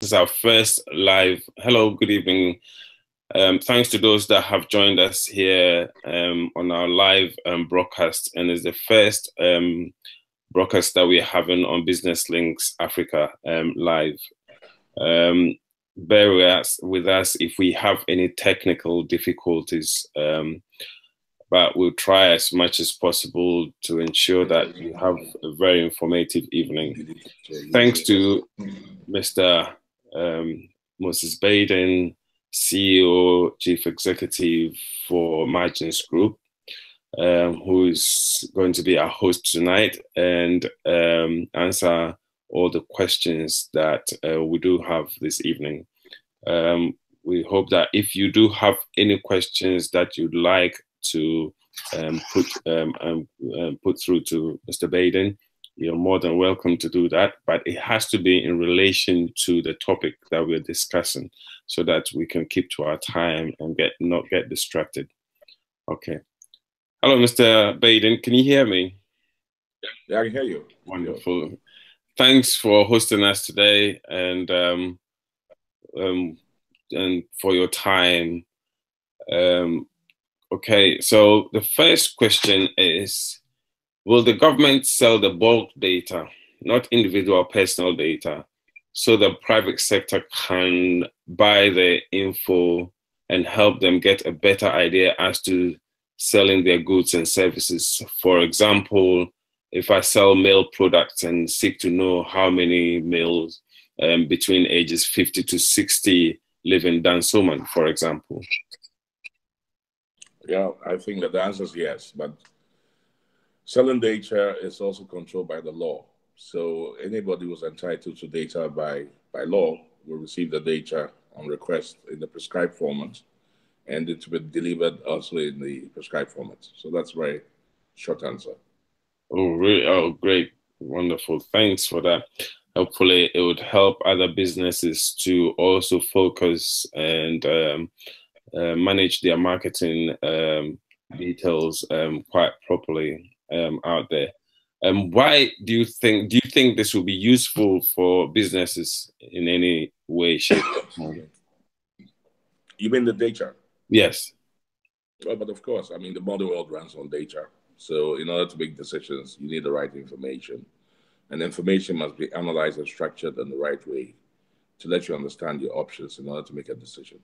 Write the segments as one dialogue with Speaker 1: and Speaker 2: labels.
Speaker 1: This is our first live. Hello, good evening. Thanks to those that have joined us here on our live broadcast, and it's the first broadcast that we're having on Business Links Africa live. Bear with us if we have any technical difficulties, but we'll try as much as possible to ensure that you have a very informative evening. Thanks to Mr. Moses Baiden, CEO, Chief Executive for Margins Group, who is going to be our host tonight and answer all the questions that we do have this evening. We hope that if you do have any questions that you'd like to put through to Mr. Baiden, you're more than welcome to do that, but it has to be in relation to the topic that we're discussing so that we can keep to our time and not get distracted. Okay. Hello, Mr. Baiden. Can you hear me?
Speaker 2: Yeah, I can hear you.
Speaker 1: Wonderful. Thanks for hosting us today and for your time. Okay, so the first question is, will the government sell the bulk data, not individual personal data, so the private sector can buy the info and help them get a better idea as to selling their goods and services? For example, if I sell milk products and seek to know how many males between ages 50 to 60 live in Dansoman, for example.
Speaker 2: Yeah, I think that the answer is yes, but selling data is also controlled by the law. So anybody who's entitled to data by law will receive the data on request in the prescribed format, and it will be delivered also in the prescribed format. So that's very short answer.
Speaker 1: Oh, really? Oh, great. Wonderful. Thanks for that. Hopefully it would help other businesses to also focus and manage their marketing details quite properly out there. Why do you think this will be useful for businesses in any way, shape, or form?
Speaker 2: You mean the data?
Speaker 1: Yes.
Speaker 2: Well, but of course, I mean, the modern world runs on data. So in order to make decisions, you need the right information. And information must be analyzed and structured in the right way to let you understand your options in order to make a decision.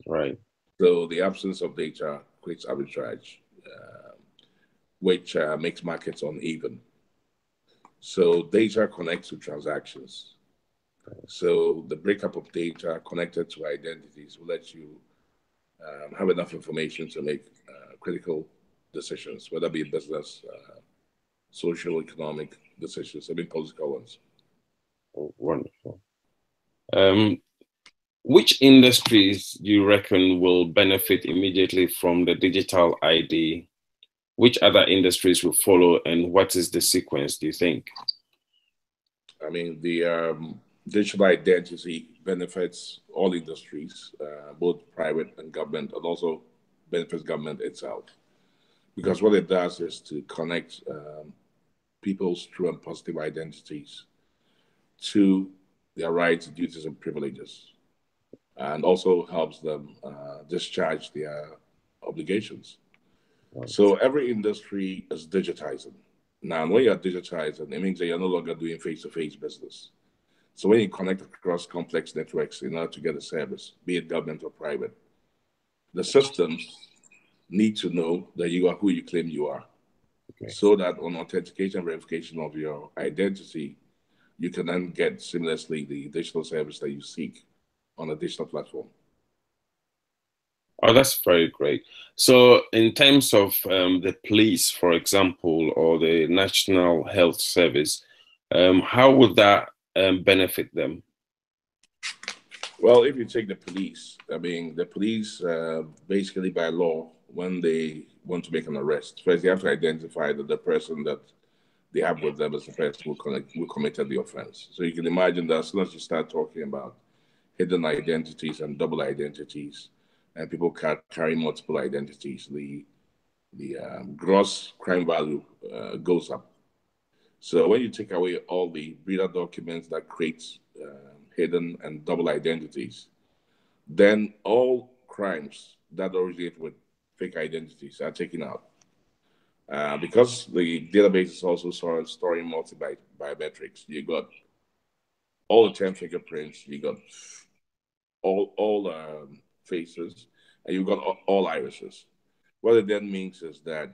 Speaker 1: Right.
Speaker 2: So the absence of data creates arbitrage, which makes markets uneven. So data connects to transactions. So the breakup of data connected to identities will let you have enough information to make critical decisions, whether it be business, social, economic decisions, even political ones.
Speaker 1: Oh, wonderful. Which industries do you reckon will benefit immediately from the digital ID? Which other industries will follow, and what is the sequence, do you think?
Speaker 2: I mean, the digital identity benefits all industries, both private and government, and also benefits government itself. Because what it does is to connect people's true and positive identities to their rights, duties, and privileges, and also helps them discharge their obligations. So every industry is digitizing. Now, when you're digitizing, it means that you're no longer doing face-to-face business. So when you connect across complex networks in order to get a service, be it government or private, the systems need to know that you are who you claim you are. Okay. So that on authentication and verification of your identity, you can then get seamlessly the digital service that you seek on a digital platform.
Speaker 1: Oh, that's very great. So in terms of the police, for example, or the National Health Service, how would that benefit them?
Speaker 2: Well, if you take the police, I mean, the police basically by law, when they want to make an arrest, first they have to identify that the person that they have with them is the person who committed the offense. So you can imagine that as soon as you start talking about hidden identities and double identities, and people carry multiple identities, the gross crime value goes up. So when you take away all the breeder documents that create hidden, and double identities, then all crimes that originate with fake identities are taken out. Because the database is also storing multi-biometrics. You got all the 10 fingerprints, you got all faces, and you've got all irises. What it then means is that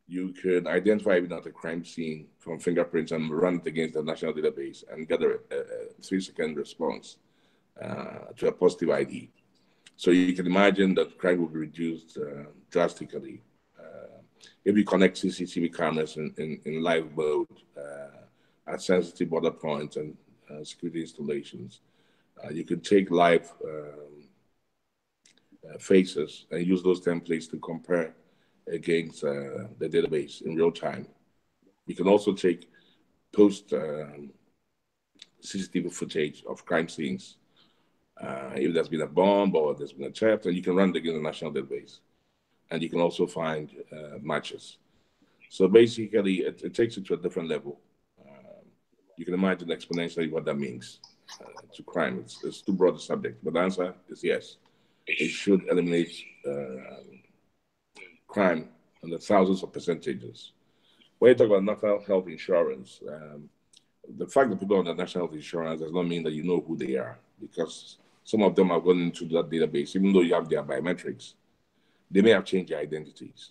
Speaker 2: you can identify even at a crime scene from fingerprints and run it against the national database and get a 3-second response to a positive ID. So you can imagine that crime will be reduced drastically if you connect CCTV cameras in live mode at sensitive border points and security installations. You can take live faces and use those templates to compare against the database in real time. You can also take post CCTV footage of crime scenes. If there's been a bomb or there's been a theft, and you can run it against the national database. And you can also find matches. So basically, it takes it to a different level. You can imagine exponentially what that means to crime. It's too broad a subject, but the answer is yes. It should eliminate crime in the thousands of percentages. When you talk about national health insurance, the fact that people on the national health insurance does not mean that you know who they are, because some of them have gone into that database, even though you have their biometrics. They may have changed their identities.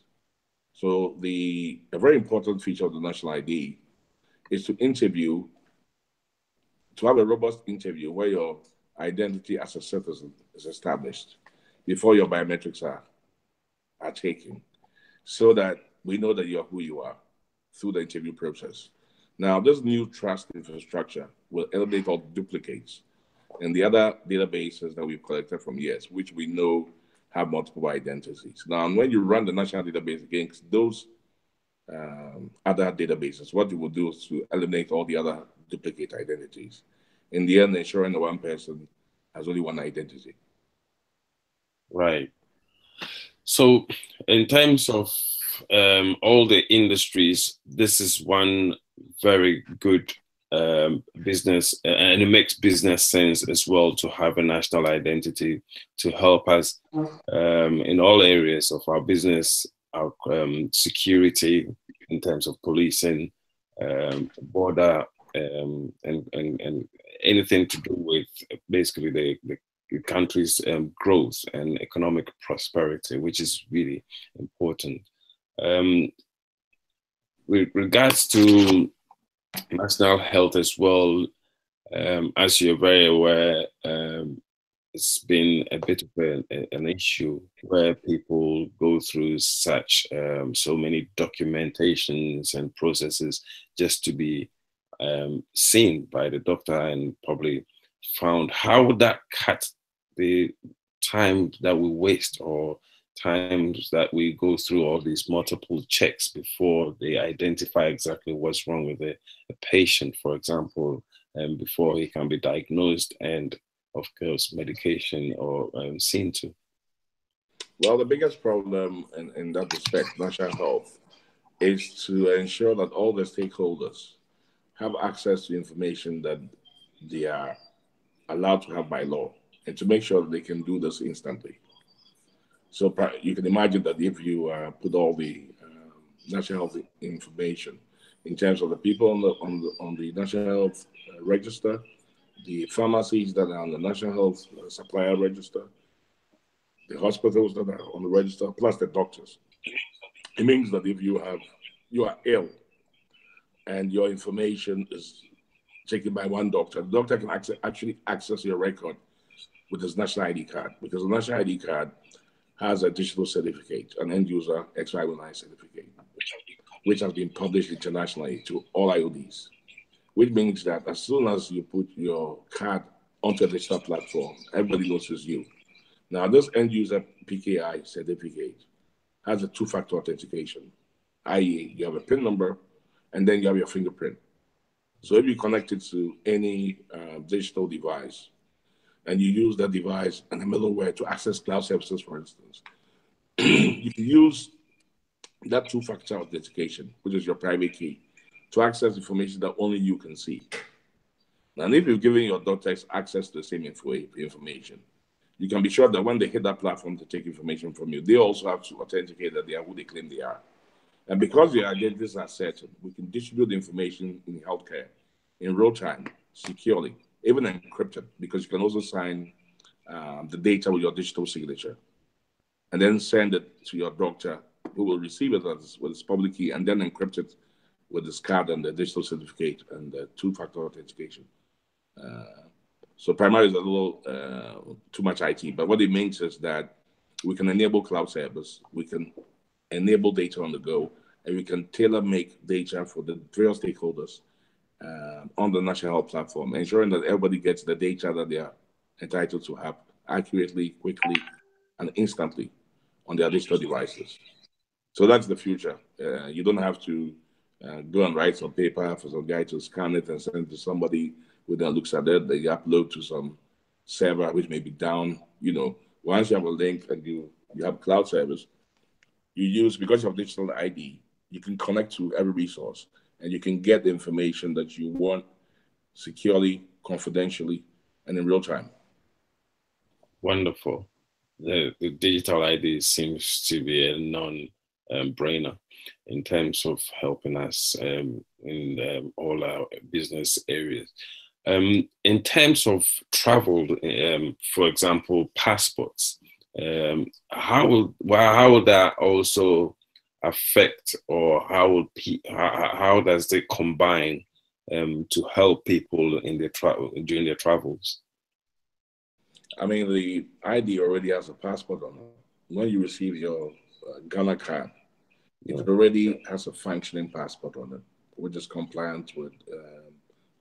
Speaker 2: So a very important feature of the national ID is to have a robust interview where your identity as a citizen is established before your biometrics are taken, so that we know that you are who you are through the interview process. Now, this new trust infrastructure will eliminate all duplicates and the other databases that we've collected from years, which we know have multiple identities. Now, when you run the national database against those other databases, what you will do is to eliminate all the other duplicate identities. In the end, ensuring that one person has only one identity.
Speaker 1: Right. So, in terms of all the industries, this is one very good business, and it makes business sense as well to have a national identity to help us in all areas of our business, our security in terms of policing, border, and anything to do with basically the country's growth and economic prosperity, which is really important. With regards to national health as well, as you're very aware, it's been a bit of an issue where people go through such so many documentations and processes just to be seen by the doctor and probably found. How would that cut the time that we waste or times that we go through all these multiple checks before they identify exactly what's wrong with a patient, for example, and before he can be diagnosed and, of course, medication or seen to?
Speaker 2: Well, the biggest problem in that respect, national health, is to ensure that all the stakeholders have access to information that they are allowed to have by law, and to make sure that they can do this instantly. So you can imagine that if you put all the national health information in terms of the people on the national health register, the pharmacies that are on the national health supplier register, the hospitals that are on the register, plus the doctors, it means that if you are ill and your information is taken by one doctor, the doctor can actually access your record with his national ID card, because the national ID card has a digital certificate, an end user X509 certificate, which has been published internationally to all IODs, which means that as soon as you put your card onto a digital platform, everybody knows it's you. Now, this end user PKI certificate has a two-factor authentication, i.e., you have a PIN number and then you have your fingerprint. So if you connect it to any digital device, and you use that device and the middleware to access cloud services, for instance, you can use that two-factor authentication, which is your private key, to access information that only you can see. And if you've given your doctors access to the same information, you can be sure that when they hit that platform to take information from you, they also have to authenticate that they are who they claim they are. And because your identities are certain, we can distribute the information in healthcare in real time, securely, even encrypted, because you can also sign the data with your digital signature and then send it to your doctor, who will receive it with its public key and then encrypt it with this card and the digital certificate and the two-factor authentication. So primarily is a little too much IT, but what it means is that we can enable cloud service, we can enable data on the go, and we can tailor make data for the various stakeholders on the national health platform, ensuring that everybody gets the data that they are entitled to have accurately, quickly, and instantly on their digital devices. So that's the future. You don't have to go and write some paper for some guy to scan it and send it to somebody who then looks at it. They upload to some server which may be down. Once you have a link and you have cloud service, you use, because of digital ID, you can connect to every resource and you can get the information that you want securely, confidentially, and in real time.
Speaker 1: Wonderful. The digital ID seems to be a non-brainer in terms of helping us in all our business areas. In terms of travel, for example, passports, how will that also affect, or how does it combine to help people in their during their travels?
Speaker 2: I mean, the ID already has a passport on it. When you receive your Ghana card, it already has a functioning passport on it, which is compliant with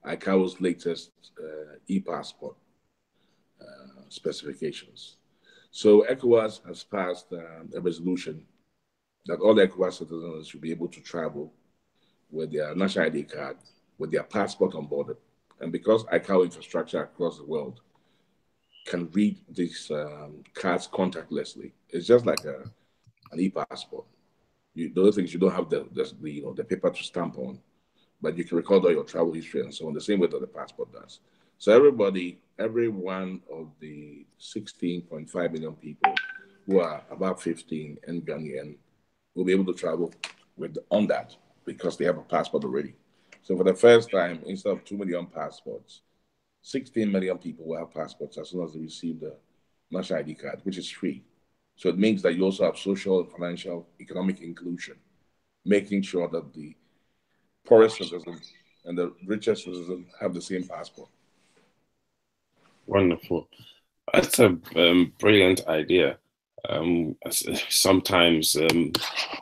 Speaker 2: ICAO's latest e-passport specifications. So ECOWAS has passed a resolution that all ECOWAS citizens should be able to travel with their national ID card, with their passport on board. And because ICAO infrastructure across the world can read these cards contactlessly, it's just like an e-passport. The other things, you don't have the paper to stamp on, but you can record all your travel history and so on, the same way that the passport does. So every one of the 16.5 million people who are about 15 and Ghanaian will be able to travel on that because they have a passport already. So for the first time, instead of 2 million passports, 16 million people will have passports as soon as they receive the national ID card, which is free. So it means that you also have social, financial, economic inclusion, making sure that the poorest citizen and the richest citizen have the same passport.
Speaker 1: Wonderful. That's a brilliant idea. Sometimes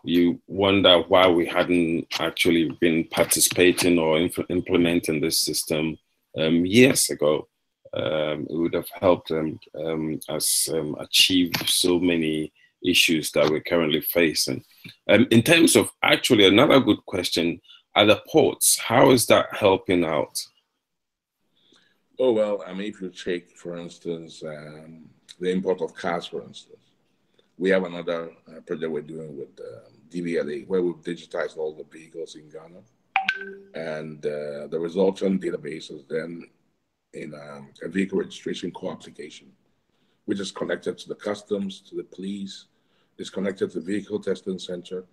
Speaker 1: you wonder why we hadn't actually been participating or implementing this system years ago. It would have helped us achieve so many issues that we're currently facing. In terms of, actually, another good question, are the ports, how is that helping out?
Speaker 2: Oh, well, I mean, if you take, for instance, the import of cars, for instance, we have another project we're doing with DVLA, where we've digitized all the vehicles in Ghana. And the resultant database is then in a vehicle registration core application, which is connected to the customs, to the police, is connected to the vehicle testing center.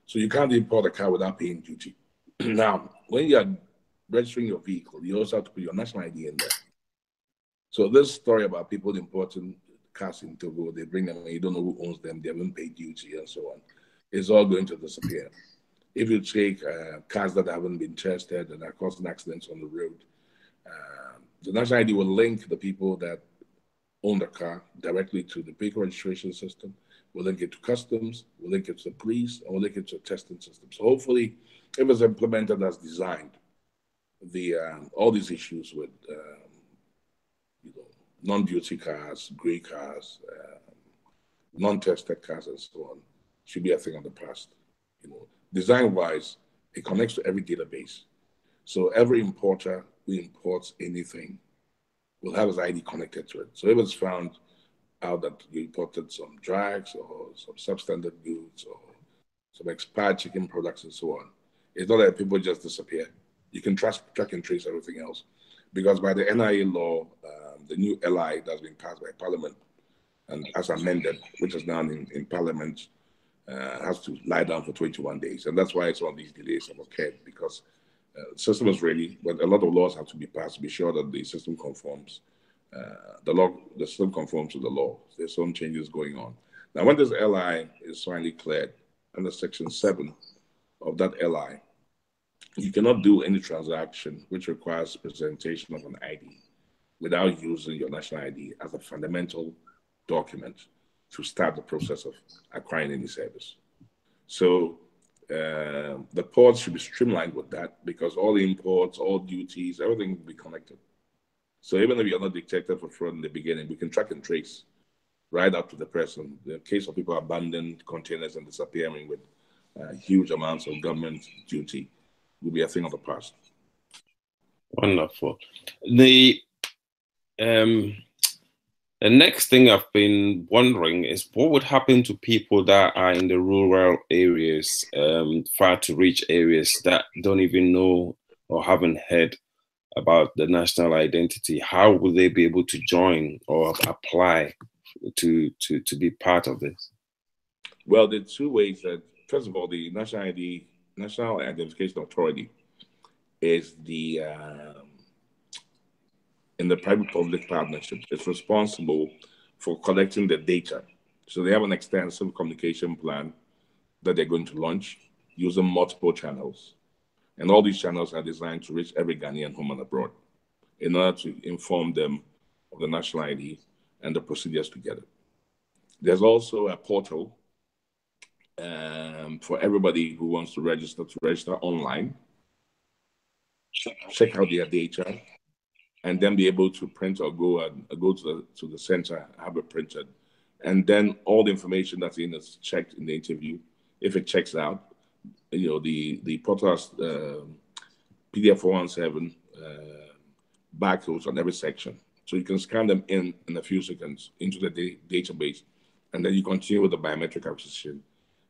Speaker 2: So you can't import a car without paying duty. Now, when you are registering your vehicle, you also have to put your national ID in there. So this story about people importing cars in Togo, they bring them and you don't know who owns them, they haven't paid duty and so on, is all going to disappear. If you take cars that haven't been tested and are causing accidents on the road, the national ID will link the people that own the car directly to the vehicle registration system. We'll link it to customs, we'll link it to the police, and we'll link it to a testing system. So hopefully, if it's implemented as designed, all these issues with non-duty cars, gray cars, non-tested cars, and so on, should be a thing of the past. Design-wise, it connects to every database. So every importer who imports anything will have his ID connected to it. So if it's found out that you imported some drugs or some substandard goods or some expired chicken products and so on, it's not that people just disappear. You can track and trace everything else. Because by the NIA law, the new LI that's been passed by Parliament and as amended, which is now in Parliament, has to lie down for 21 days. And that's why some of these delays have occurred, because the system is ready, but a lot of laws have to be passed to be sure that the system conforms. The system conforms to the law. There's some changes going on. Now, when this LI is finally cleared under Section 7 of that LI, you cannot do any transaction which requires presentation of an ID without using your national ID as a fundamental document to start the process of acquiring any service. So the ports should be streamlined with that, because all imports, all duties, everything will be connected. So even if you're not detected for fraud in the beginning, we can track and trace right up to the person. The case of people abandoning containers and disappearing with huge amounts of government duty will be a thing of the past.
Speaker 1: Wonderful. The next thing I've been wondering is what would happen to people that are in the rural areas, far to reach areas, that don't even know or haven't heard about the national identity. How will they be able to join or apply to be part of this?
Speaker 2: Well, there are two ways. That first of all, the National Identification Authority is the in the private-public partnership. It's responsible for collecting the data. So they have an extensive communication plan that they're going to launch using multiple channels. And all these channels are designed to reach every Ghanaian home and abroad in order to inform them of the national ID and the procedures to get it. There's also a portal for everybody who wants to register online, check out their data, and then be able to print or go to the center, have it printed. And then all the information that's in is checked in the interview. If it checks out, the portal has PDF 417 barcodes on every section. So you can scan them in a few seconds into the database, and then you continue with the biometric acquisition,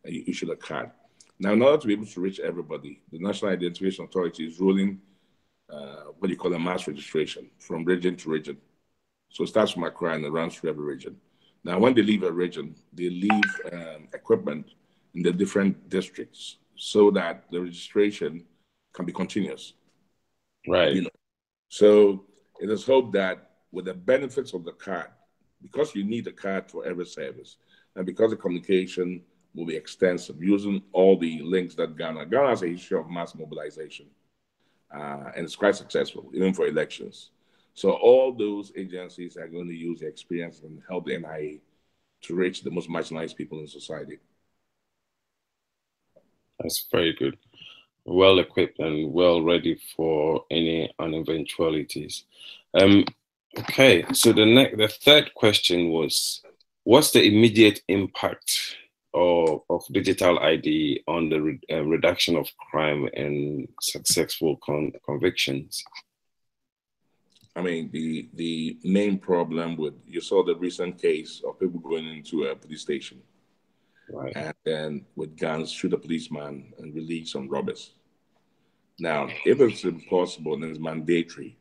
Speaker 2: and you issue the card. Now, in order to be able to reach everybody, the National Identification Authority is ruling what you call a mass registration from region to region. So it starts from Accra and it runs through every region. Now, when they leave a region, they leave equipment in the different districts so that the registration can be continuous.
Speaker 1: Right.
Speaker 2: So it is hoped that with the benefits of the card, because you need a card for every service, and because the communication will be extensive, using all the links that Ghana has a history of mass mobilization, and it's quite successful, even for elections. So all those agencies are going to use the experience and help the NIA to reach the most marginalized people in society.
Speaker 1: That's very good. Well equipped and well ready for any uneventualities. Okay, so the third question was, what's the immediate impact of digital ID on the reduction of crime and successful convictions?
Speaker 2: I mean, the main problem you saw the recent case of people going into a police station,
Speaker 1: right,
Speaker 2: and then with guns shoot a policeman and release some robbers. Now, if it's impossible and it's mandatory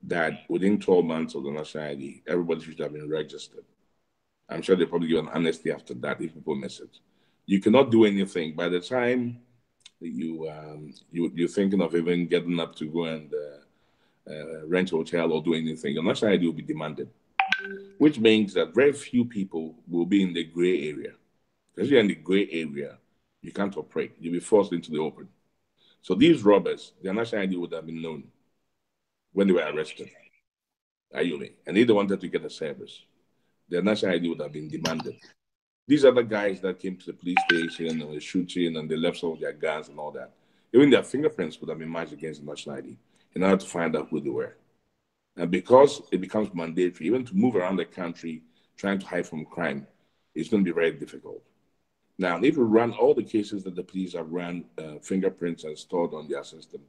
Speaker 2: that within 12 months of the national ID, everybody should have been registered, I'm sure they'll probably give an amnesty after that if people miss it. You cannot do anything. By the time you're thinking of even getting up to go and rent a hotel or do anything, your national ID will be demanded, which means that very few people will be in the gray area. Because you're in the gray area, you can't operate. You'll be forced into the open. So these robbers, their national ID would have been known when they were arrested. And they wanted to get a service. Their national ID would have been demanded. These are the guys that came to the police station and were shooting and they left some of their guns and all that. Even their fingerprints would have been matched against the national ID in order to find out who they were. And because it becomes mandatory, even to move around the country trying to hide from crime, it's going to be very difficult. Now, if you run all the cases that the police have run fingerprints and stored on their system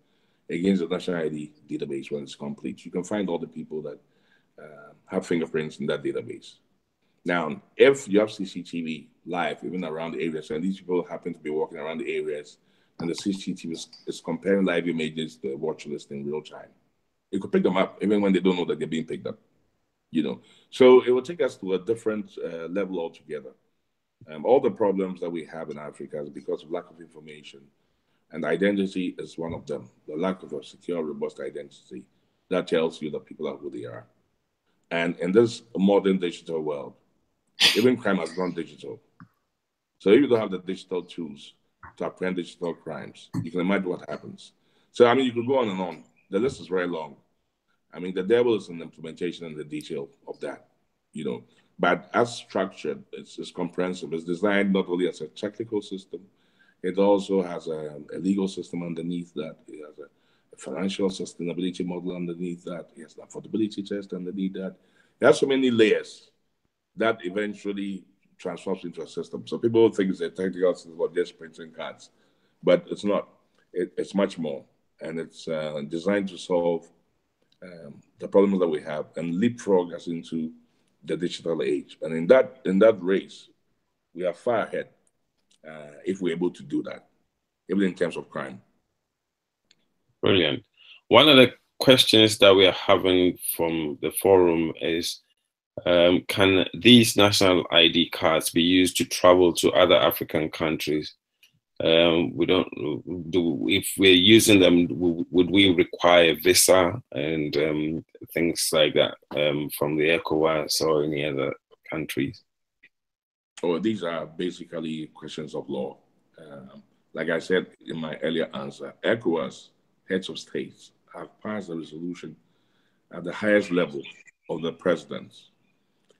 Speaker 2: against the national ID database when it's complete, you can find all the people that have fingerprints in that database. Now, if you have CCTV live, even around the areas, and these people happen to be walking around the areas, and the CCTV is comparing live images to the watch list in real time, It could pick them up even when they don't know that they're being picked up. So it will take us to a different level altogether. All the problems that we have in Africa is because of lack of information, and identity is one of them. The lack of a secure, robust identity that tells you that people are who they are. And in this modern digital world, even crime has gone digital. So if you don't have the digital tools to apprehend digital crimes, you can imagine what happens. So I mean, you could go on and on. The list is very long. I mean, the devil is in the implementation and the detail of that, you know. But as structured, it's comprehensive. It's designed not only as a technical system, it also has a legal system underneath that. It has a financial sustainability model underneath that. It has an affordability test underneath that. It has so many layers that eventually transforms into a system. So people think it's a technical system of just printing cards, but it's not. It's much more, and it's designed to solve the problems that we have and leapfrog us into the digital age. And in that race, we are far ahead if we're able to do that, even in terms of crime.
Speaker 1: Brilliant. One of the questions that we are having from the forum is, can these national ID cards be used to travel to other African countries? We don't do, if we're using them, would we require visa and things like that from the ECOWAS or any other countries?
Speaker 2: Oh, these are basically questions of law. Like I said in my earlier answer, ECOWAS heads of states have passed a resolution at the highest level of the presidents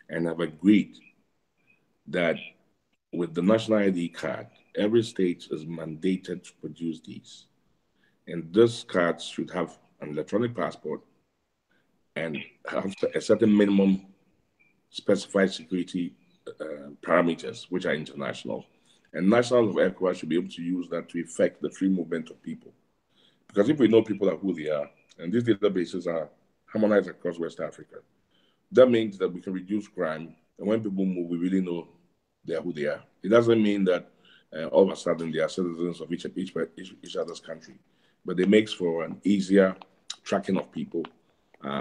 Speaker 2: and have agreed that with the national ID card, every state is mandated to produce these. And these cards should have an electronic passport and have a certain minimum specified security parameters, which are international. And national of ECOWAS should be able to use that to effect the free movement of people. Because if we know people are who they are, and these databases are harmonized across West Africa, that means that we can reduce crime. And when people move, we really know they are who they are. It doesn't mean that all of a sudden they are citizens of each other's country, but it makes for an easier tracking of people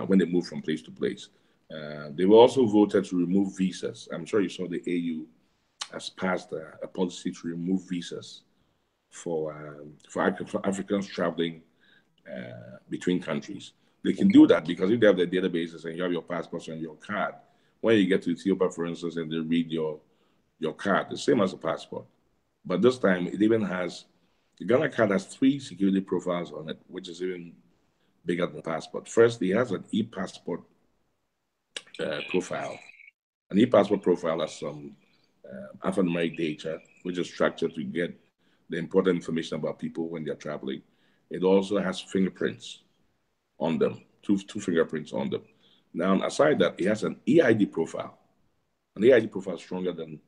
Speaker 2: when they move from place to place. They were also voted to remove visas. I'm sure you saw the AU has passed a policy to remove visas for Africans traveling between countries. They can do that because if they have their databases and you have your passports and your card, when you get to Ethiopia, for instance, and they read your card, the same as a passport. But this time, it even has, the Ghana card has 3 security profiles on it, which is even bigger than the passport. First, it has an e-passport profile. An e-passport profile has some alphanumeric data, which is structured to get the important information about people when they're traveling. It also has fingerprints on them, two fingerprints on them. Now, aside that, it has an EID profile. An EID profile is stronger than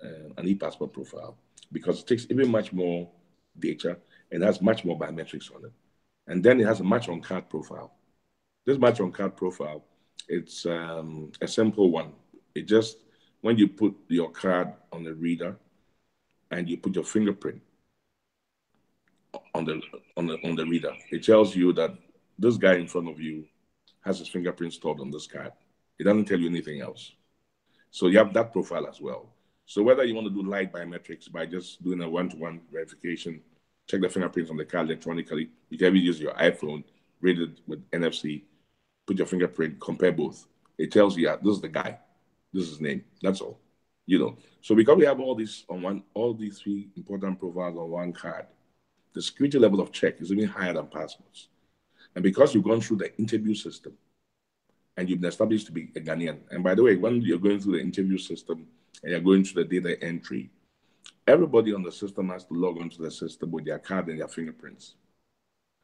Speaker 2: an e-passport profile because it takes even much more data and has much more biometrics on it. And then it has a match on card profile. This match on card profile, it's a simple one. It just, when you put your card on the reader and you put your fingerprint on the reader, it tells you that this guy in front of you has his fingerprint stored on this card. It doesn't tell you anything else. So you have that profile as well. So whether you want to do light biometrics by just doing a one-to-one verification, check the fingerprints on the card electronically, you can even use your iPhone, read it with NFC, put your fingerprint, compare both. It tells you, yeah, this is the guy, this is his name. That's all. So because we have all these 3 important profiles on one card, the security level of check is even higher than passports. And because you've gone through the interview system and you've been established to be a Ghanaian, and by the way, when you're going through the interview system and you're going through the data entry, everybody on the system has to log onto the system with their card and their fingerprints.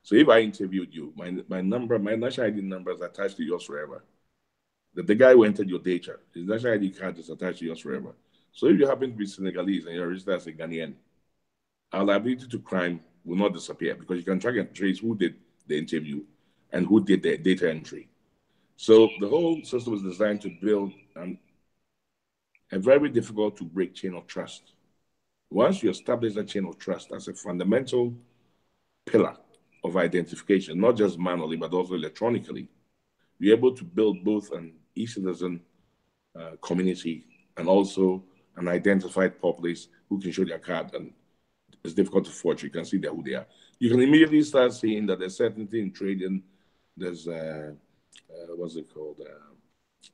Speaker 2: So if I interviewed you, my national ID number is attached to yours forever. The guy who entered your data, his national ID card is attached to yours forever. So if you happen to be Senegalese and you're registered as a Ghanaian, our liability to crime will not disappear because you can track and trace who did the interview and who did the data entry. So the whole system is designed to build a very difficult to break chain of trust. Once you establish that chain of trust as a fundamental pillar of identification, not just manually, but also electronically. You're able to build both an e-citizen community and also an identified populace who can show their card, and it's difficult to forge. You can see who they are. You can immediately start seeing that there's certainty in trading. There's what's it called?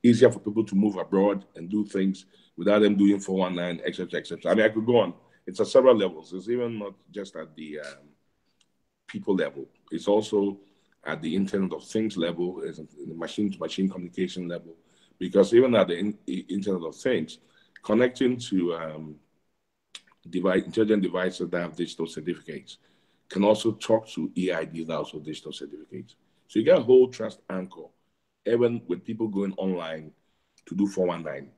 Speaker 2: Easier for people to move abroad and do things without them doing 419, etc., etc. I mean, I could go on. It's at several levels. It's even not just at the people level. It's also at the Internet of Things level, it's at the machine-to-machine communication level, because even at the Internet of Things, connecting to intelligent devices that have digital certificates can also talk to EIDs that also digital certificates. So you get a whole trust anchor, even with people going online to do 419,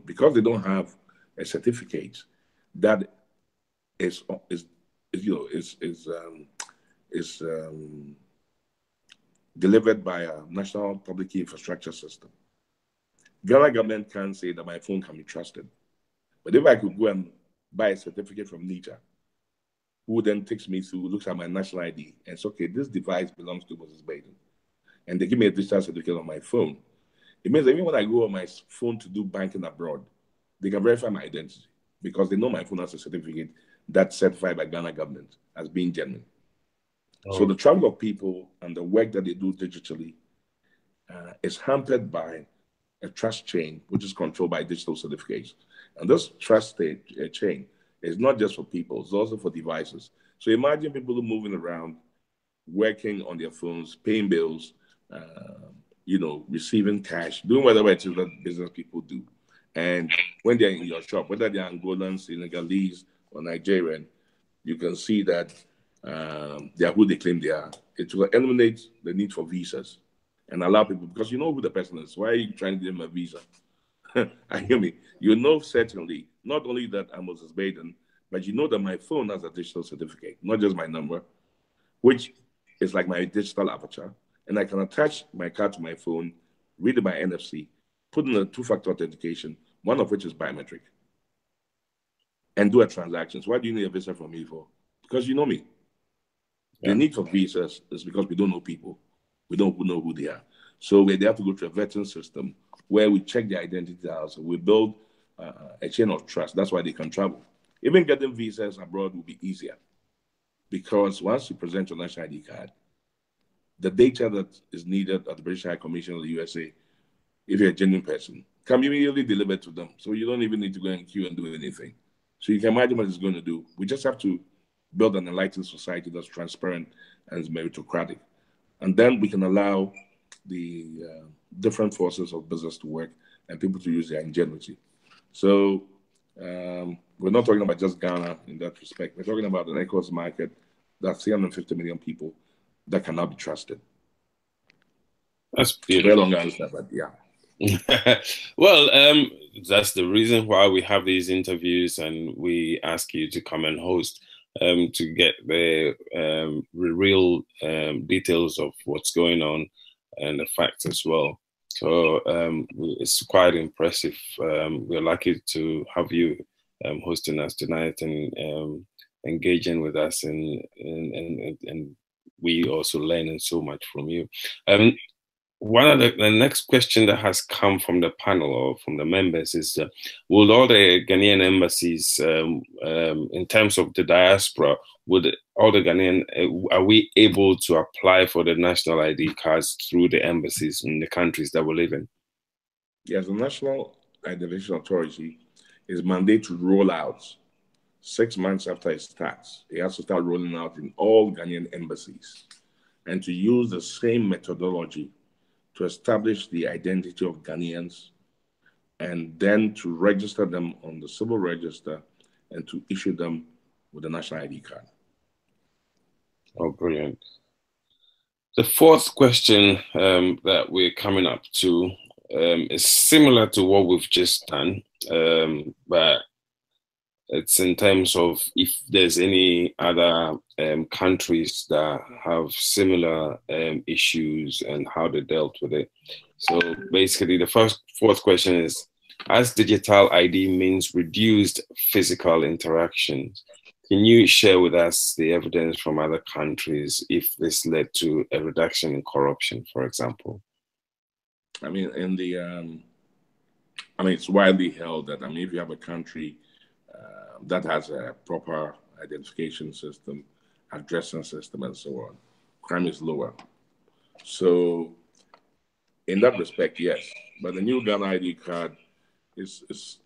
Speaker 2: because they don't have a certificate that is delivered by a national public key infrastructure system. Ghana government can say that my phone can be trusted. But if I could go and buy a certificate from NITA, who then takes me through, looks at my national ID, and says, okay, this device belongs to Moses Baiden, and they give me a digital certificate on my phone, it means that even when I go on my phone to do banking abroad, they can verify my identity because they know my phone has a certificate that's certified by Ghana government as being genuine. Oh. So the travel of people and the work that they do digitally is hampered by a trust chain, which is controlled by digital certificates. And this trust chain is not just for people, it's also for devices. So imagine people moving around, working on their phones, paying bills, receiving cash, doing whatever it is that business people do. And when they're in your shop, whether they're Angolans, Senegalese, or Nigerian, you can see that they are who they claim they are. It will eliminate the need for visas and allow people, because you know who the person is. Why are you trying to give them a visa? I hear me. You know certainly, not only that I'm Moses Baiden, but you know that my phone has a digital certificate, not just my number, which is like my digital avatar. And I can attach my card to my phone, read it by NFC, put in a two-factor authentication, one of which is biometric, and do a transaction. So why do you need a visa from me for? Because you know me. Yeah. The need for visas is because we don't know people. We don't know who they are. So they have to go to a vetting system where we check their identity out. So we build a chain of trust. That's why they can travel. Even getting visas abroad will be easier because once you present your national ID card, the data that is needed at the British High Commission of the USA, if you're a genuine person, can be immediately delivered to them. So you don't even need to go and queue and do anything. So you can imagine what it's going to do. We just have to build an enlightened society that's transparent and is meritocratic. And then we can allow the different forces of business to work and people to use their ingenuity. So we're not talking about just Ghana in that respect. We're talking about an ECOWAS market that's 350 million people that cannot be trusted.
Speaker 1: That's beautiful.
Speaker 2: Very long answer, but yeah.
Speaker 1: Well, that's the reason why we have these interviews and we ask you to come and host to get the real details of what's going on and the facts as well. So it's quite impressive. We're lucky to have you hosting us tonight and engaging with us, and we also learning so much from you. One of the next question that has come from the panel or from the members is, will all the Ghanaian embassies, in terms of the diaspora, would all the Ghanaian, are we able to apply for the national ID cards through the embassies in the countries that we live in?
Speaker 2: Yes, the National Identification Authority is mandated to roll out 6 months after it starts. It has to start rolling out in all Ghanaian embassies and to use the same methodology to establish the identity of Ghanaians and then to register them on the civil register and to issue them with a national ID card.
Speaker 1: Oh, brilliant. The fourth question that we're coming up to is similar to what we've just done, but it's in terms of if there's any other countries that have similar issues and how they dealt with it. So basically the fourth question is, as digital ID means reduced physical interactions, Can you share with us the evidence from other countries if this led to a reduction in corruption, for example?
Speaker 2: I mean, it's widely held that, if you have a country that has a proper identification system, addressing system, and so on, crime is lower. So, in that respect, yes. But the new Ghana ID card is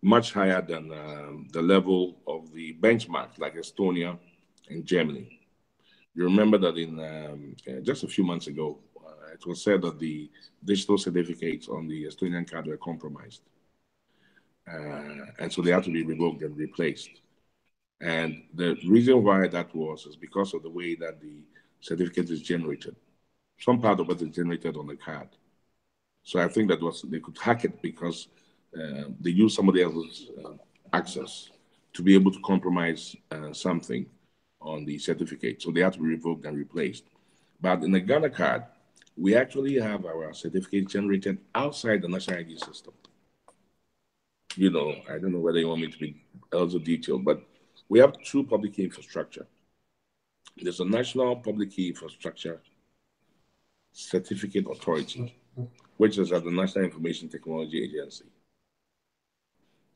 Speaker 2: much higher than the level of the benchmark, like Estonia and Germany. You remember that in just a few months ago, it was said that the digital certificates on the Estonian card were compromised. And so they had to be revoked and replaced. And the reason why that was is because of the way that the certificate is generated. Some part of it is generated on the card. So I think that they could hack it because they use somebody else's access to be able to compromise something on the certificate. So they have to be revoked and replaced. But in the Ghana card, we actually have our certificate generated outside the national ID system. I don't know whether you want me to be also detailed, but we have two public key infrastructure. There's a National Public Key Infrastructure Certificate Authority, which is at the National Information Technology Agency.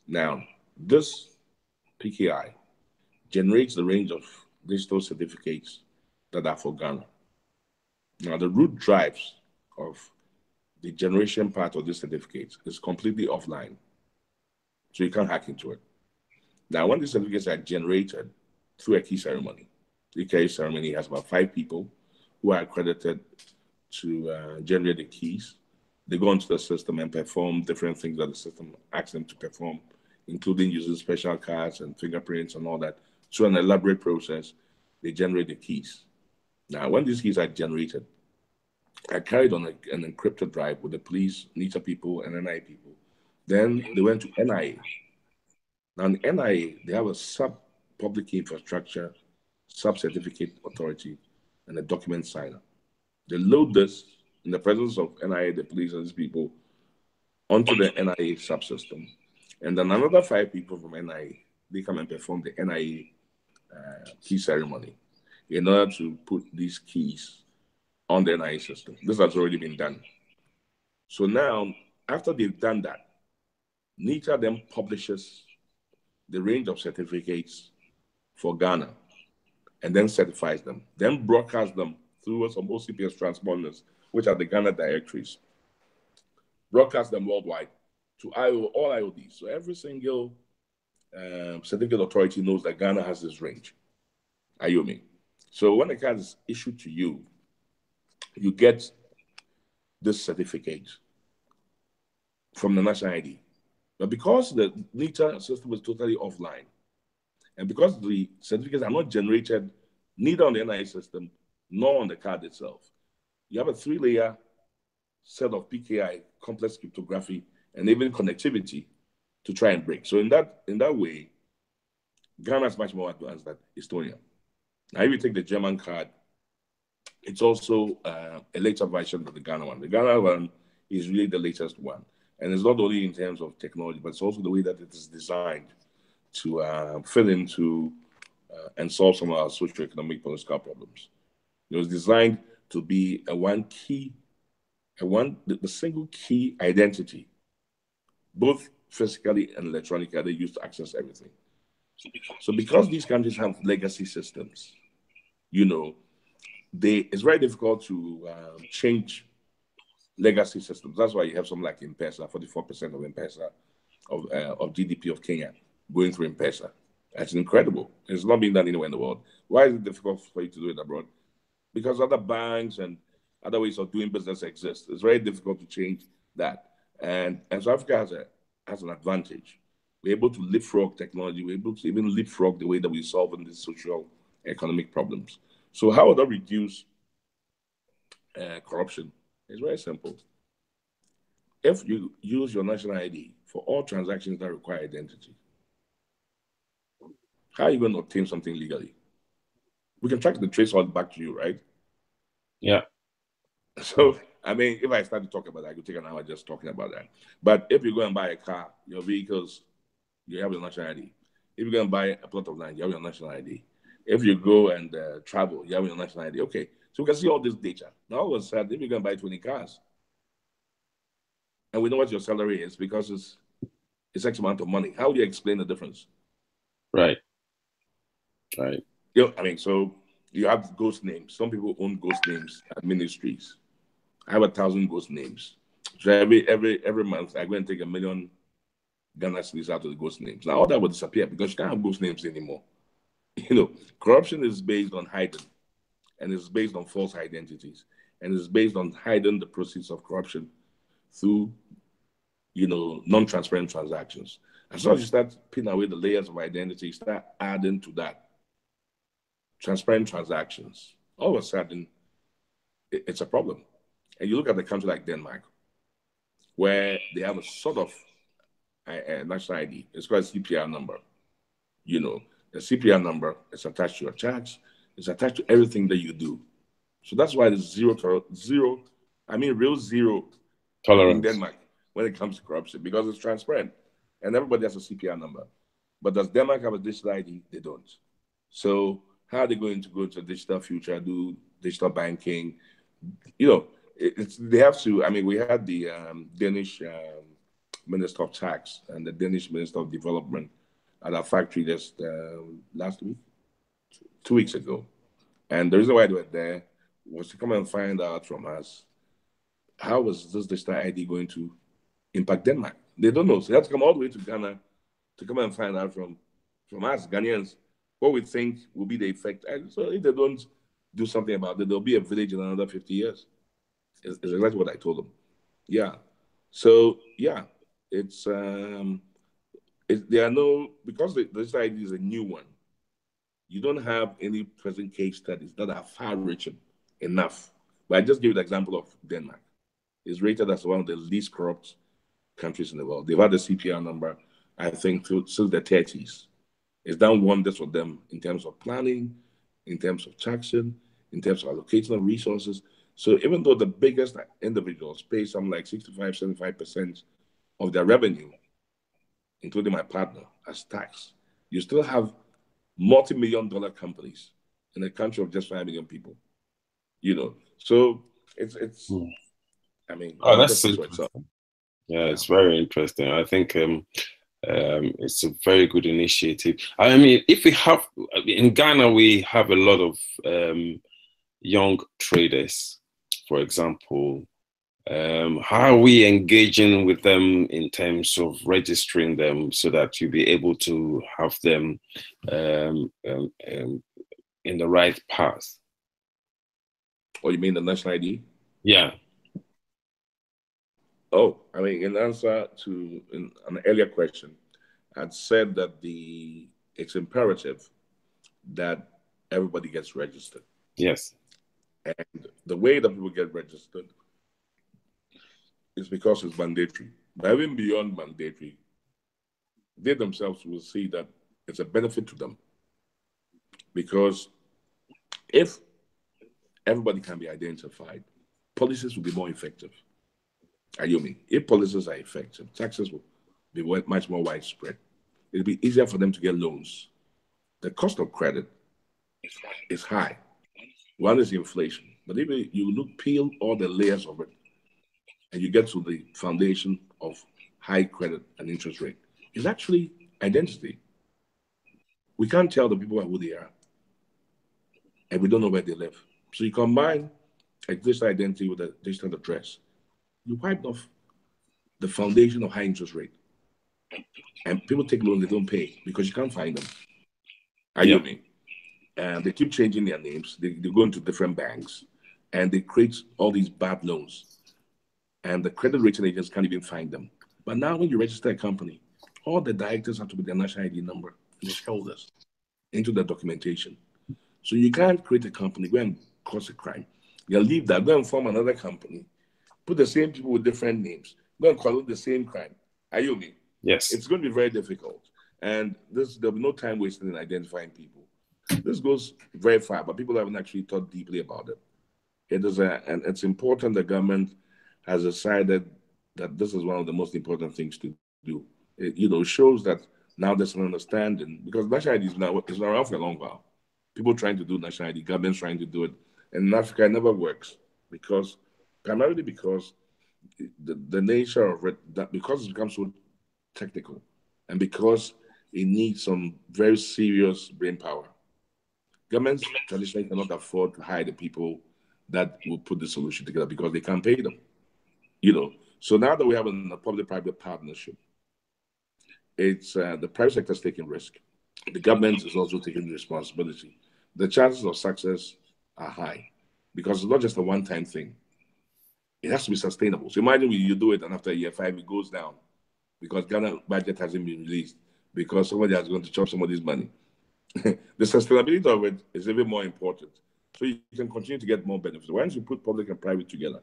Speaker 2: Now, this PKI generates the range of digital certificates that are for Ghana. Now, the root drives of the generation part of these certificates is completely offline, so you can't hack into it. Now, when these certificates are generated through a key ceremony, the key ceremony has about 5 people who are accredited to generate the keys. They go into the system and perform different things that the system asks them to perform, including using special cards and fingerprints and all that. So an elaborate process, they generate the keys. Now, when these keys are generated, are carried on an encrypted drive with the police, NITA people, and NIA people. Then they went to NIA. Now, in NIA, they have a sub-public key infrastructure, sub-certificate authority, and a document signer. They load this in the presence of NIA, the police, and these people onto the NIA subsystem. And then another 5 people from NIA, they come and perform the NIA key ceremony in order to put these keys on the NIA system. This has already been done. So now, after they've done that, NITA then publishes the range of certificates for Ghana and then certifies them, then broadcasts them through some OCPS transponders, which are the Ghana directories, broadcast them worldwide to all IODs. So every single certificate authority knows that Ghana has this range, IOMI. So when the card is issued to you, you get this certificate from the national ID. But because the NITA system is totally offline, and because the certificates are not generated neither on the NIA system nor on the card itself, you have a 3-layer set of PKI, complex cryptography, and even connectivity to try and break. So in that way, Ghana is much more advanced than Estonia. Now, if you take the German card, it's also a later version of the Ghana one. The Ghana one is really the latest one. And it's not only in terms of technology, but it's also the way that it is designed to fit into and solve some of our socioeconomic political problems. It was designed to be the single key identity, both physically and electronically, they used to access everything. So because these countries have legacy systems, it's very difficult to change legacy systems. That's why you have something like M-Pesa, 44% of M-Pesa, of GDP of Kenya going through M-Pesa. That's incredible. It's not being done anywhere in the world. Why is it difficult for you to do it abroad? Because other banks and other ways of doing business exist. It's very difficult to change that. And South Africa has an advantage. We're able to leapfrog technology. We're able to even leapfrog the way that we solve these social economic problems. So how would that reduce corruption? It's very simple. If you use your national ID for all transactions that require identity, how are you going to obtain something legally? We can track the trace all back to you, right?
Speaker 1: Yeah.
Speaker 2: So, if I start to talk about that, I could take an hour just talking about that. But if you go and buy a car, your vehicles, you have your national ID. If you're going to buy a plot of land, you have your national ID. If you go and travel, you have your national ID. Okay. So we can see all this data. Now, all of a sudden, if you're going to buy 20 cars, and we know what your salary is because it's X amount of money, how do you explain the difference?
Speaker 1: Right. Right.
Speaker 2: I mean, so you have ghost names. Some people own ghost names at ministries. I have 1,000 ghost names. So every month, I go and take 1 million Ghana cedis out of the ghost names. Now all that will disappear because you can't have ghost names anymore. Corruption is based on hiding, and it's based on false identities, and it's based on hiding the proceeds of corruption through, non-transparent transactions. As soon as you start peeling away the layers of identity, you start adding to that transparent transactions. All of a sudden, it's a problem. And you look at a country like Denmark, where they have a sort of national ID. It's called a CPR number. The CPR number is attached to your tax. It's attached to everything that you do. So that's why there's real zero
Speaker 1: Tolerance
Speaker 2: in Denmark when it comes to corruption, because it's transparent and everybody has a CPR number. But does Denmark have a digital ID? They don't. So how are they going to go to a digital future, do digital banking? They have to. I mean, we had the Danish Minister of Tax and the Danish Minister of Development at our factory just last week, 2 weeks ago. And the reason why they were there was to come and find out from us, how was this digital ID going to impact Denmark? They don't know. So they have to come all the way to Ghana to come and find out from us, Ghanaians, what we think will be the effect. And so if they don't do something about it, there'll be a village in another 50 years. It's exactly what I told them. Yeah. So, yeah, it's because this ID is a new one, you don't have any present case studies that are far-reaching enough. But I just give you the example of Denmark. It's rated as one of the least corrupt countries in the world. They've had the CPR number, I think, since the 30s. It's done wonders for them in terms of planning, in terms of taxing, in terms of allocation of resources. So even though the biggest individuals pay something like 65, 75% of their revenue, including my partner, as tax, you still have multi-million-dollar companies in a country of just 5 million people. So it's. I mean,
Speaker 1: that's interesting. Yeah, it's very interesting. I think it's a very good initiative. I mean, if we have in Ghana, we have a lot of young traders, for example. How are we engaging with them in terms of registering them so that you'll be able to have them in the right path?
Speaker 2: Oh, you mean the national ID?
Speaker 1: Yeah.
Speaker 2: Oh, I mean, in answer to an earlier question, I'd said that it's imperative that everybody gets registered.
Speaker 1: Yes.
Speaker 2: And the way that people get registered is because it's mandatory. But even beyond mandatory, they themselves will see that it's a benefit to them. Because if everybody can be identified, policies will be more effective. If policies are effective, taxes will be much more widespread. It'll be easier for them to get loans. The cost of credit is high. One is inflation. But if you peel all the layers of it, and you get to the foundation of high credit and interest rate, it's actually identity. We can't tell the people who they are, and we don't know where they live. So you combine a digital identity with a digital address, you wipe off the foundation of high interest rate. And people take loans, they don't pay because you can't find them. And they keep changing their names. They go into different banks, and they create all these bad loans. And the credit rating agents can't even find them. But now when you register a company, all the directors have to put their national ID number and the shareholders into the documentation. So you can't create a company, go and cause a crime. You leave that, go and form another company, put the same people with different names, go and call it the same crime.
Speaker 1: Yes.
Speaker 2: It's going to be very difficult. And there'll be no time wasted in identifying people. This goes very far, but people haven't actually thought deeply about it. And it's important the government has decided that this is one of the most important things to do. It shows that Now there's an understanding because national ID is not around for a long while. People trying to do national ID, governments trying to do it, and in Africa it never works because primarily because the nature of it, that because it becomes so technical, and because it needs some very serious brain power. Governments traditionally cannot afford to hire the people that will put the solution together because they can't pay them. So now that we have a public-private partnership, it's the private sector is taking risk. The government is also taking responsibility. The chances of success are high because it's not just a one-time thing. It has to be sustainable. So imagine you do it and after year 5 it goes down because Ghana budget hasn't been released because somebody has gone to chop somebody's money. The sustainability of it is even more important. So you can continue to get more benefits. Once you put public and private together,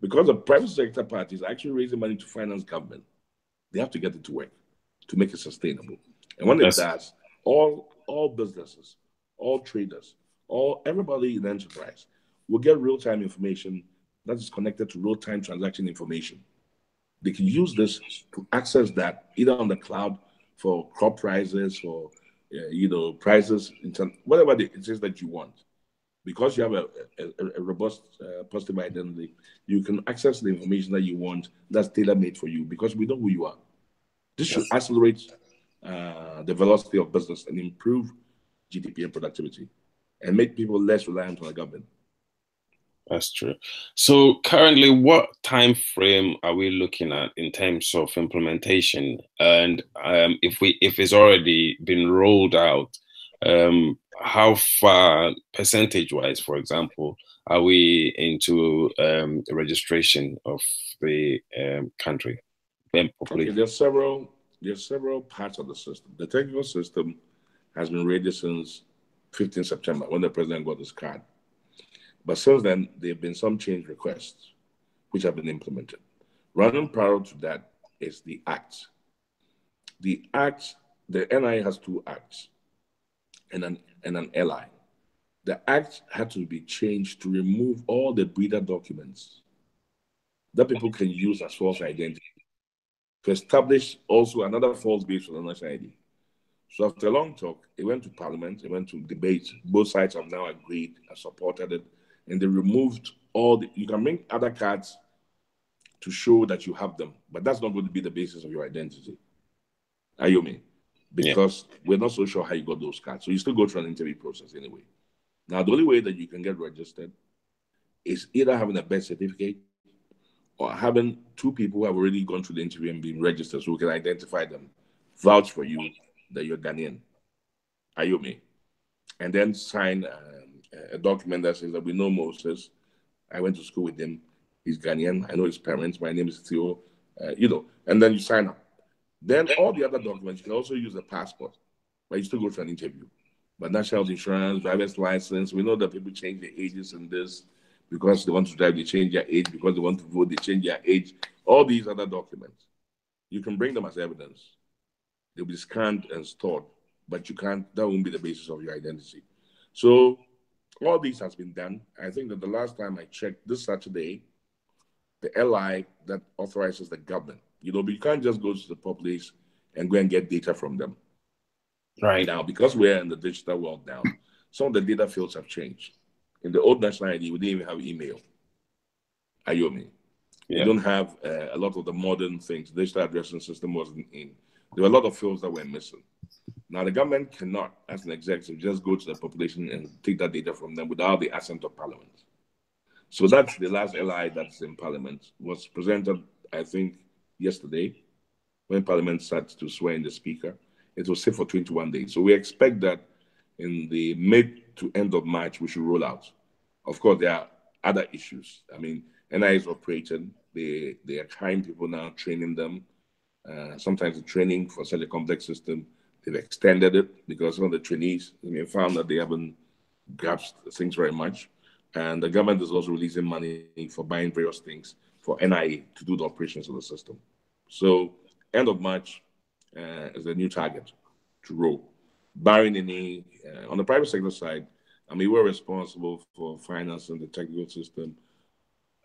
Speaker 2: because the private sector parties are actually raising money to finance government, they have to get it to work to make it sustainable. And when it does, all businesses, all traders, everybody in the enterprise will get real-time information that is connected to real-time transaction information. They can use this to access that either on the cloud for crop prices, for prices, whatever it is that you want. Because you have a robust positive identity, you can access the information that you want that's tailor-made for you because we know who you are. This should accelerate the velocity of business and improve GDP and productivity and make people less reliant on the government.
Speaker 1: That's true. So currently, what time frame are we looking at in terms of implementation? And if it's already been rolled out, how far percentage-wise, for example, are we into the registration of the country?
Speaker 2: Okay, there's several parts of the system. The technical system has been ready since 15 September when the president got his card. But since then, there have been some change requests which have been implemented. Running parallel to that is the Act. The NI has 2 acts and an LI. The Act had to be changed to remove all the breeder documents that people can use as false identity to establish also another false base for the national ID. So after a long talk, it went to Parliament, it went to debate. Both sides have now agreed and supported it, and they removed you can bring other cards to show that you have them, but that's not going to be the basis of your identity. Are you me? Because we're not so sure how you got those cards. So you still go through an interview process anyway. Now, the only way that you can get registered is either having a birth certificate or having 2 people who have already gone through the interview and been registered so we can identify them, vouch for you that you're Ghanaian. Are you me? And then sign a document that says that we know Moses. I went to school with him. He's Ghanaian. I know his parents. My name is Theo. And then you sign up. Then all the other documents, you can also use a passport, but you still go for an interview. But national insurance, driver's license, we know that people change their ages and this because they want to drive, they change their age. Because they want to vote, they change their age. All these other documents, you can bring them as evidence. They'll be scanned and stored, but that won't be the basis of your identity. So all this has been done. I think that the last time I checked, this Saturday, the LI that authorizes the government, but you can't just go to the populace and go and get data from them.
Speaker 1: Right.
Speaker 2: Now, because we're in the digital world now, some of the data fields have changed. In the old national ID, we didn't even have email. Are you me? We don't have a lot of the modern things. The digital addressing system wasn't in. There were a lot of fields that were missing. Now, the government cannot, as an executive, just go to the population and take that data from them without the assent of Parliament. So that's the last LI that's in Parliament. Was presented, I think, yesterday when Parliament sat to swear in the Speaker. It was set for 21 days. So we expect that in the mid to end of March, we should roll out. Of course, there are other issues. I mean, NI is operating. They are hiring people now, training them. Sometimes the training for such a complex system, they've extended it because some of the trainees found that they haven't grasped things very much. And the government is also releasing money for buying various things for NIA to do the operations of the system. So end of March is a new target to roll. Barring any, on the private sector side, I mean, we're responsible for financing the technical system,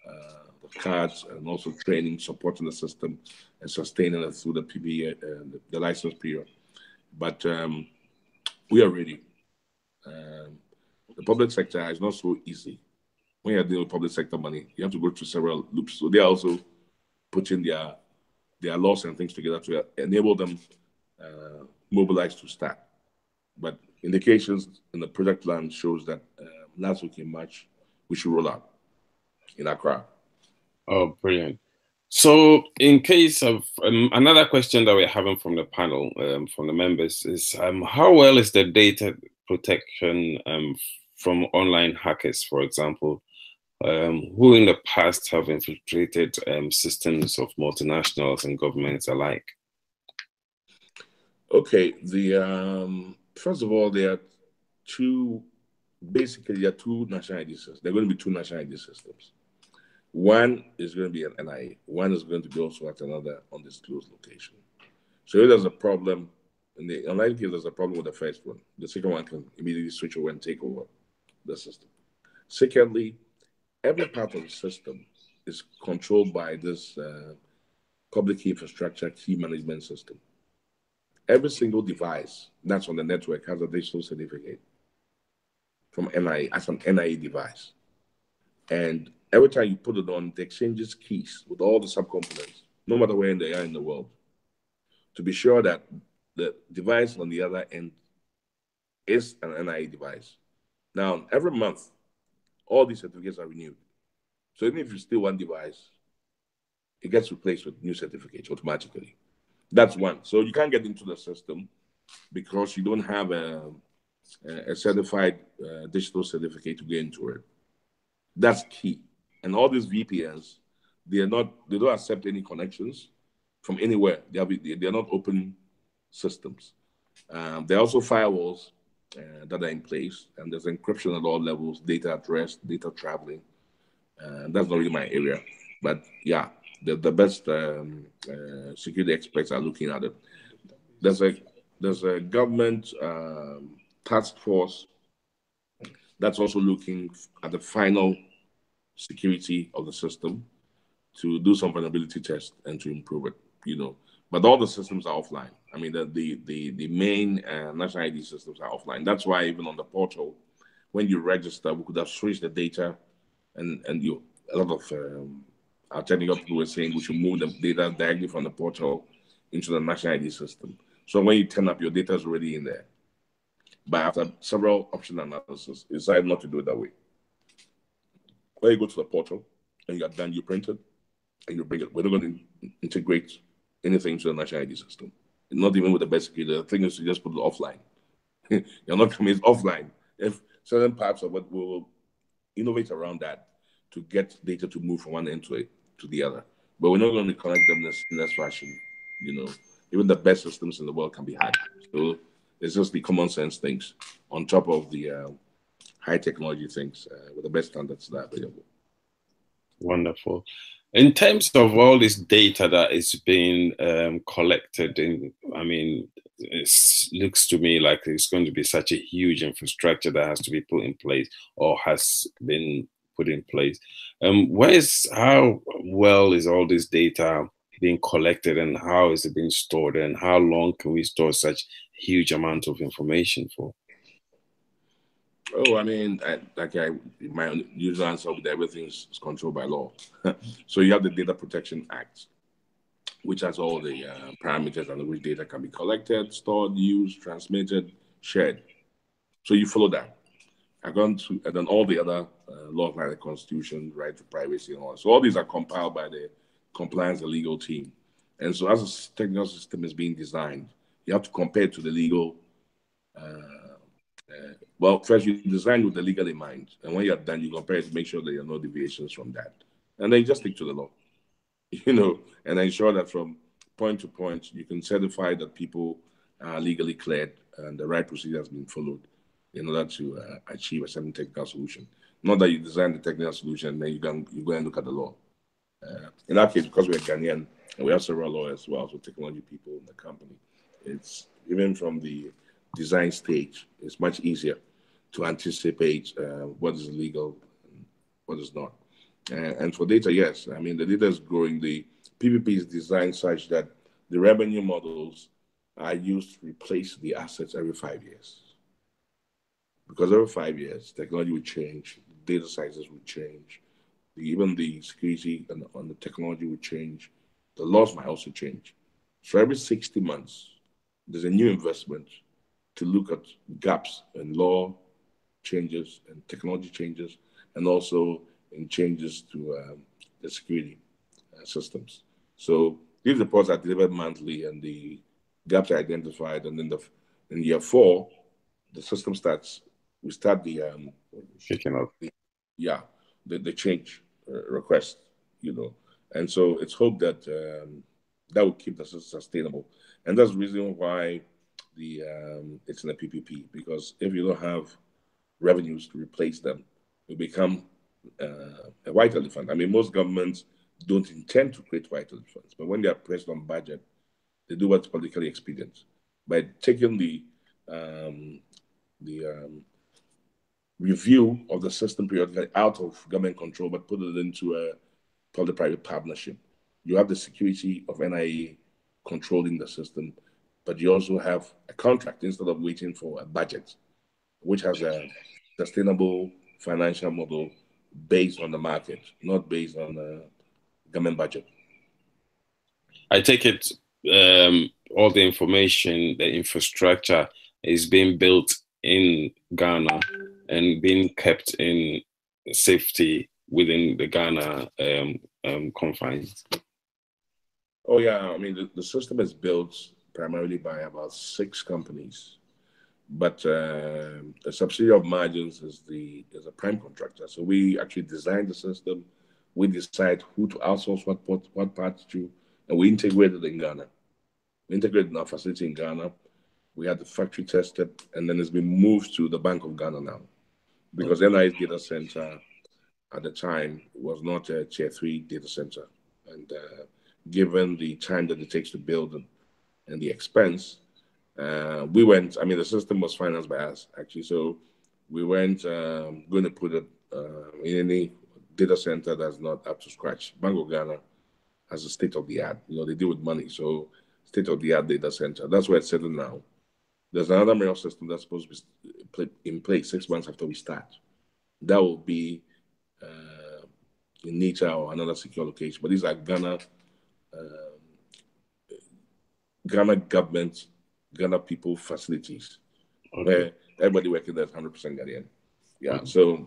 Speaker 2: the cards, and also training, supporting the system, and sustaining it through the PBA, the license period. But we are ready. The public sector is not so easy. When you're dealing with public sector money, you have to go through several loops. So they are also putting their laws and things together to enable them mobilize to start. But indications in the project plan shows that last week in March, we should roll out in Accra.
Speaker 1: Oh, brilliant. So in case of another question that we're having from the panel, from the members is how well is the data protection from online hackers, for example, who in the past have infiltrated systems of multinationals and governments alike?
Speaker 2: Okay, the first of all, there are two national ID systems. There are going to be two national ID systems. One is going to be an NIA. One is going to be also at another undisclosed location. So if there's a problem, in the online case, there's a problem with the first one. The second one can immediately switch over and take over the system. Secondly, every part of the system is controlled by this public infrastructure key management system. Every single device that's on the network has a digital certificate from NIA as an NIA device. And every time you put it on, it exchanges keys with all the subcomponents, no matter where they are in the world, to be sure that the device on the other end is an NIA device. Now, every month, all these certificates are renewed. So even if you steal one device, it gets replaced with new certificates automatically. That's one. So you can't get into the system because you don't have a certified digital certificate to get into it. That's key. And all these VPNs, they don't accept any connections from anywhere. They're not open systems. There are also firewalls that are in place, and there's encryption at all levels, data at rest, data traveling. That's not really my area, but yeah, the best security experts are looking at it. There's a government task force that's also looking at the final security of the system to do some vulnerability tests and to improve it. But all the systems are offline. I mean, the main national ID systems are offline. That's why even on the portal, when you register, we could have switched the data, and a lot of our technical people were saying we should move the data directly from the portal into the national ID system. So when you turn up, your data is already in there. But after several option analysis, you decide not to do it that way. When you go to the portal and you are done, you print it and you bring it. We're not going to integrate anything to the national ID system. Not even with the best security. The thing is to just put it offline. You're not coming, it's offline. If certain parts of it will innovate around that to get data to move from one end to the other. But we're not going to connect them in this fashion. Even the best systems in the world can be hacked. So it's just the common sense things on top of the high technology things with the best standards that are available.
Speaker 1: Wonderful. In terms of all this data that is being collected, it looks to me like it's going to be such a huge infrastructure that has to be put in place or has been put in place. How well is all this data being collected, and how is it being stored, and how long can we store such huge amount of information for?
Speaker 2: Oh, I mean, my usual answer with everything is controlled by law. So you have the Data Protection Act, which has all the parameters under which data can be collected, stored, used, transmitted, shared. So you follow that. And then all the other laws like the Constitution, right to privacy and all. So all these are compiled by the compliance and legal team. And so as a technical system is being designed, you have to compare it to the legal. Well, first you design with the legal in mind. And when you're done, you compare it to make sure there are no deviations from that. And then you just stick to the law, and ensure that from point to point, you can certify that people are legally cleared and the right procedure has been followed in order to achieve a certain technical solution. Not that you design the technical solution and then you go and look at the law. In our case, because we're Ghanaian and we have several lawyers as well, so technology people in the company, it's even from the design stage, it's much easier to anticipate what is legal and what is not. And for data, yes, I mean, the data is growing. The PPP is designed such that the revenue models are used to replace the assets every 5 years. Because every 5 years, technology will change, data sizes will change, even the security and on the technology will change. The laws might also change. So every 60 months, there's a new investment to look at gaps in law changes and technology changes, and also in changes to the security systems. So these reports are delivered monthly, and the gaps are identified. And then in year four, the system starts. We start
Speaker 1: Shaking up.
Speaker 2: yeah, the change request, and so it's hoped that that will keep the system sustainable, and that's the reason why the it's in a PPP, because if you don't have revenues to replace them, it become a white elephant. I mean, most governments don't intend to create white elephants, but when they are pressed on budget, they do what's politically expedient by taking the review of the system periodically out of government control, but put it into a public-private partnership. You have the security of NIA controlling the system, but you also have a contract instead of waiting for a budget, which has a sustainable financial model based on the market, not based on the government budget.
Speaker 1: I take it all the information, the infrastructure is being built in Ghana and being kept in safety within the Ghana confines.
Speaker 2: Oh yeah, I mean the system is built primarily by about 6 companies, but the subsidiary of margins is a prime contractor. So we actually design the system, we decide who to outsource what parts to, and we integrate it in Ghana. We integrate in our facility in Ghana. We had the factory tested, and then it's been moved to the Bank of Ghana now, because NI's data center at the time was not a tier 3 data center, and given the time that it takes to build and the expense, we went. I mean, the system was financed by us actually, so we weren't going to put it in any data center that's not up to scratch. Bank of Ghana has a state of the art. They deal with money, so state of the art data center. That's where it's settled now. There's another mail system that's supposed to be in place 6 months after we start. That will be in Nita or another secure location. But these are Ghana government, Ghana people facilities, where everybody working there is 100% Ghanaian. Yeah, so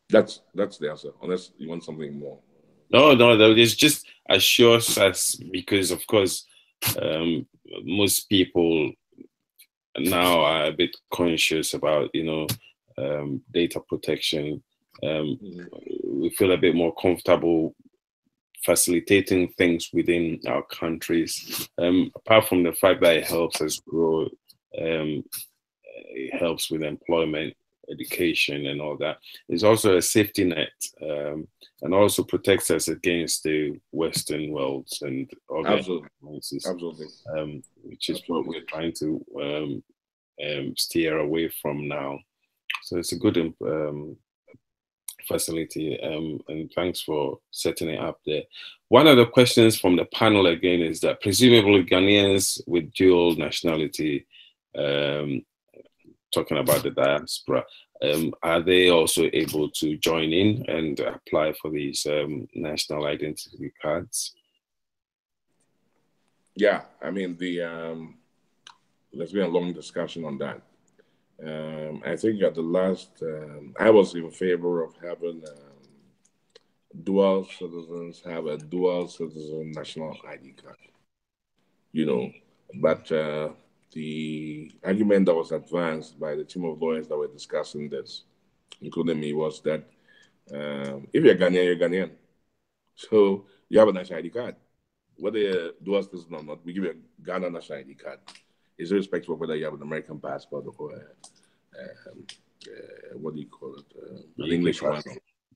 Speaker 2: that's the answer. Unless you want something more.
Speaker 1: No, it's just assures us, because of course most people now are a bit conscious about data protection. We feel a bit more comfortable facilitating things within our countries. Apart from the fact that it helps us grow, it helps with employment, education, and all that. It's also a safety net, and also protects us against the Western worlds and other influences.
Speaker 2: Absolutely.
Speaker 1: Which is what we're trying to steer away from now. So it's a good facility, and thanks for setting it up there. One of the questions from the panel again is that presumably Ghanaians with dual nationality, talking about the diaspora, are they also able to join in and apply for these national identity cards?
Speaker 2: Yeah, I mean there's been a long discussion on that. I think at the last, I was in favor of having dual citizens have a dual citizen national ID card. But the argument that was advanced by the team of lawyers that were discussing this, including me, was that if you're Ghanaian, you're Ghanaian. So you have a national ID card. Whether you're dual citizen or not, we give you a Ghana national ID card. It's irrespective of whether you have an American passport or what do you call it? An English one.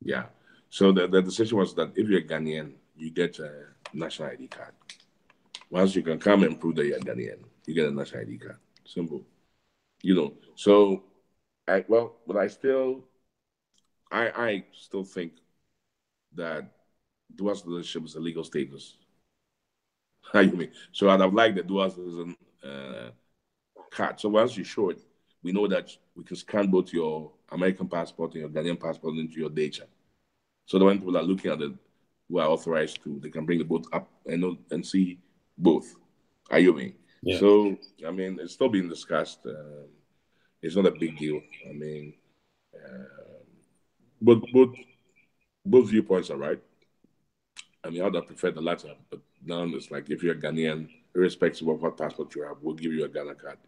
Speaker 2: Yeah. So the decision was that if you're Ghanaian, you get a national ID card. Once you can come and prove that you're Ghanaian, you get a national ID card. Simple. So I still think that dual citizenship is a legal status. How you mean? So I'd have liked the dual citizen card. So once you show it, we know that we can scan both your American passport and your Ghanaian passport into your data. So that when people are looking at it who are authorized to, they can bring the both up and know, and see both. Are you mean?
Speaker 1: Yeah.
Speaker 2: So I mean, it's still being discussed. It's not a big deal. I mean, both viewpoints are right. I mean, I'd have preferred the latter, but now it's like if you're a Ghanaian, irrespective of what passport you have, we'll give you a Ghana card.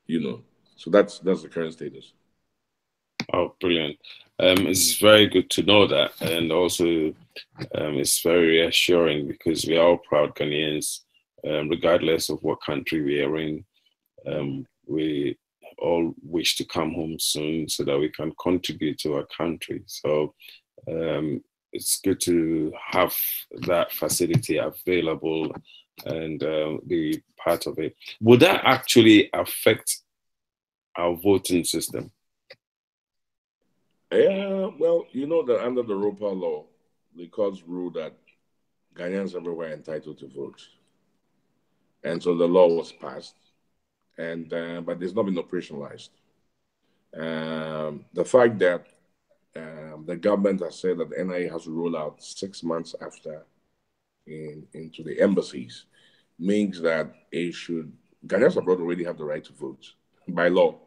Speaker 2: You know, so that's the current status.
Speaker 1: Oh, brilliant. It's very good to know that. And also, it's very reassuring because we are all proud Ghanaians, regardless of what country we are in. We all wish to come home soon so that we can contribute to our country. So it's good to have that facility available and be part of it. Would that actually affect our voting system?
Speaker 2: Yeah, well, you know that under the ROPA law, the courts ruled that Ghanaians everywhere are entitled to vote. And so the law was passed, and but it's not been operationalized. The fact that the government has said that the NIA has to roll out 6 months after into the embassies means that it should Ghanaians abroad already have the right to vote by law.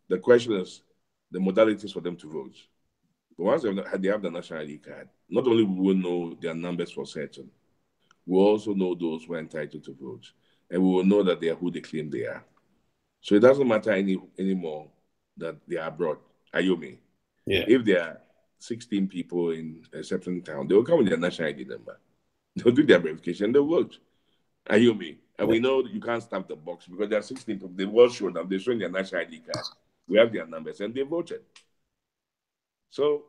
Speaker 2: The question is the modalities for them to vote. But once they have the national ID card, not only will we know their numbers for certain, we'll also know those who are entitled to vote. And we will know that they are who they claim they are. So it doesn't matter anymore that they are abroad. Are you me?
Speaker 1: Yeah.
Speaker 2: If there are 16 people in a certain town, they will come with their national ID number. They'll do their verification, they'll vote. Are you me? And we know you can't stamp the box because there are 16 people. They will show them, they're showing their national ID card. We have their numbers and they voted. So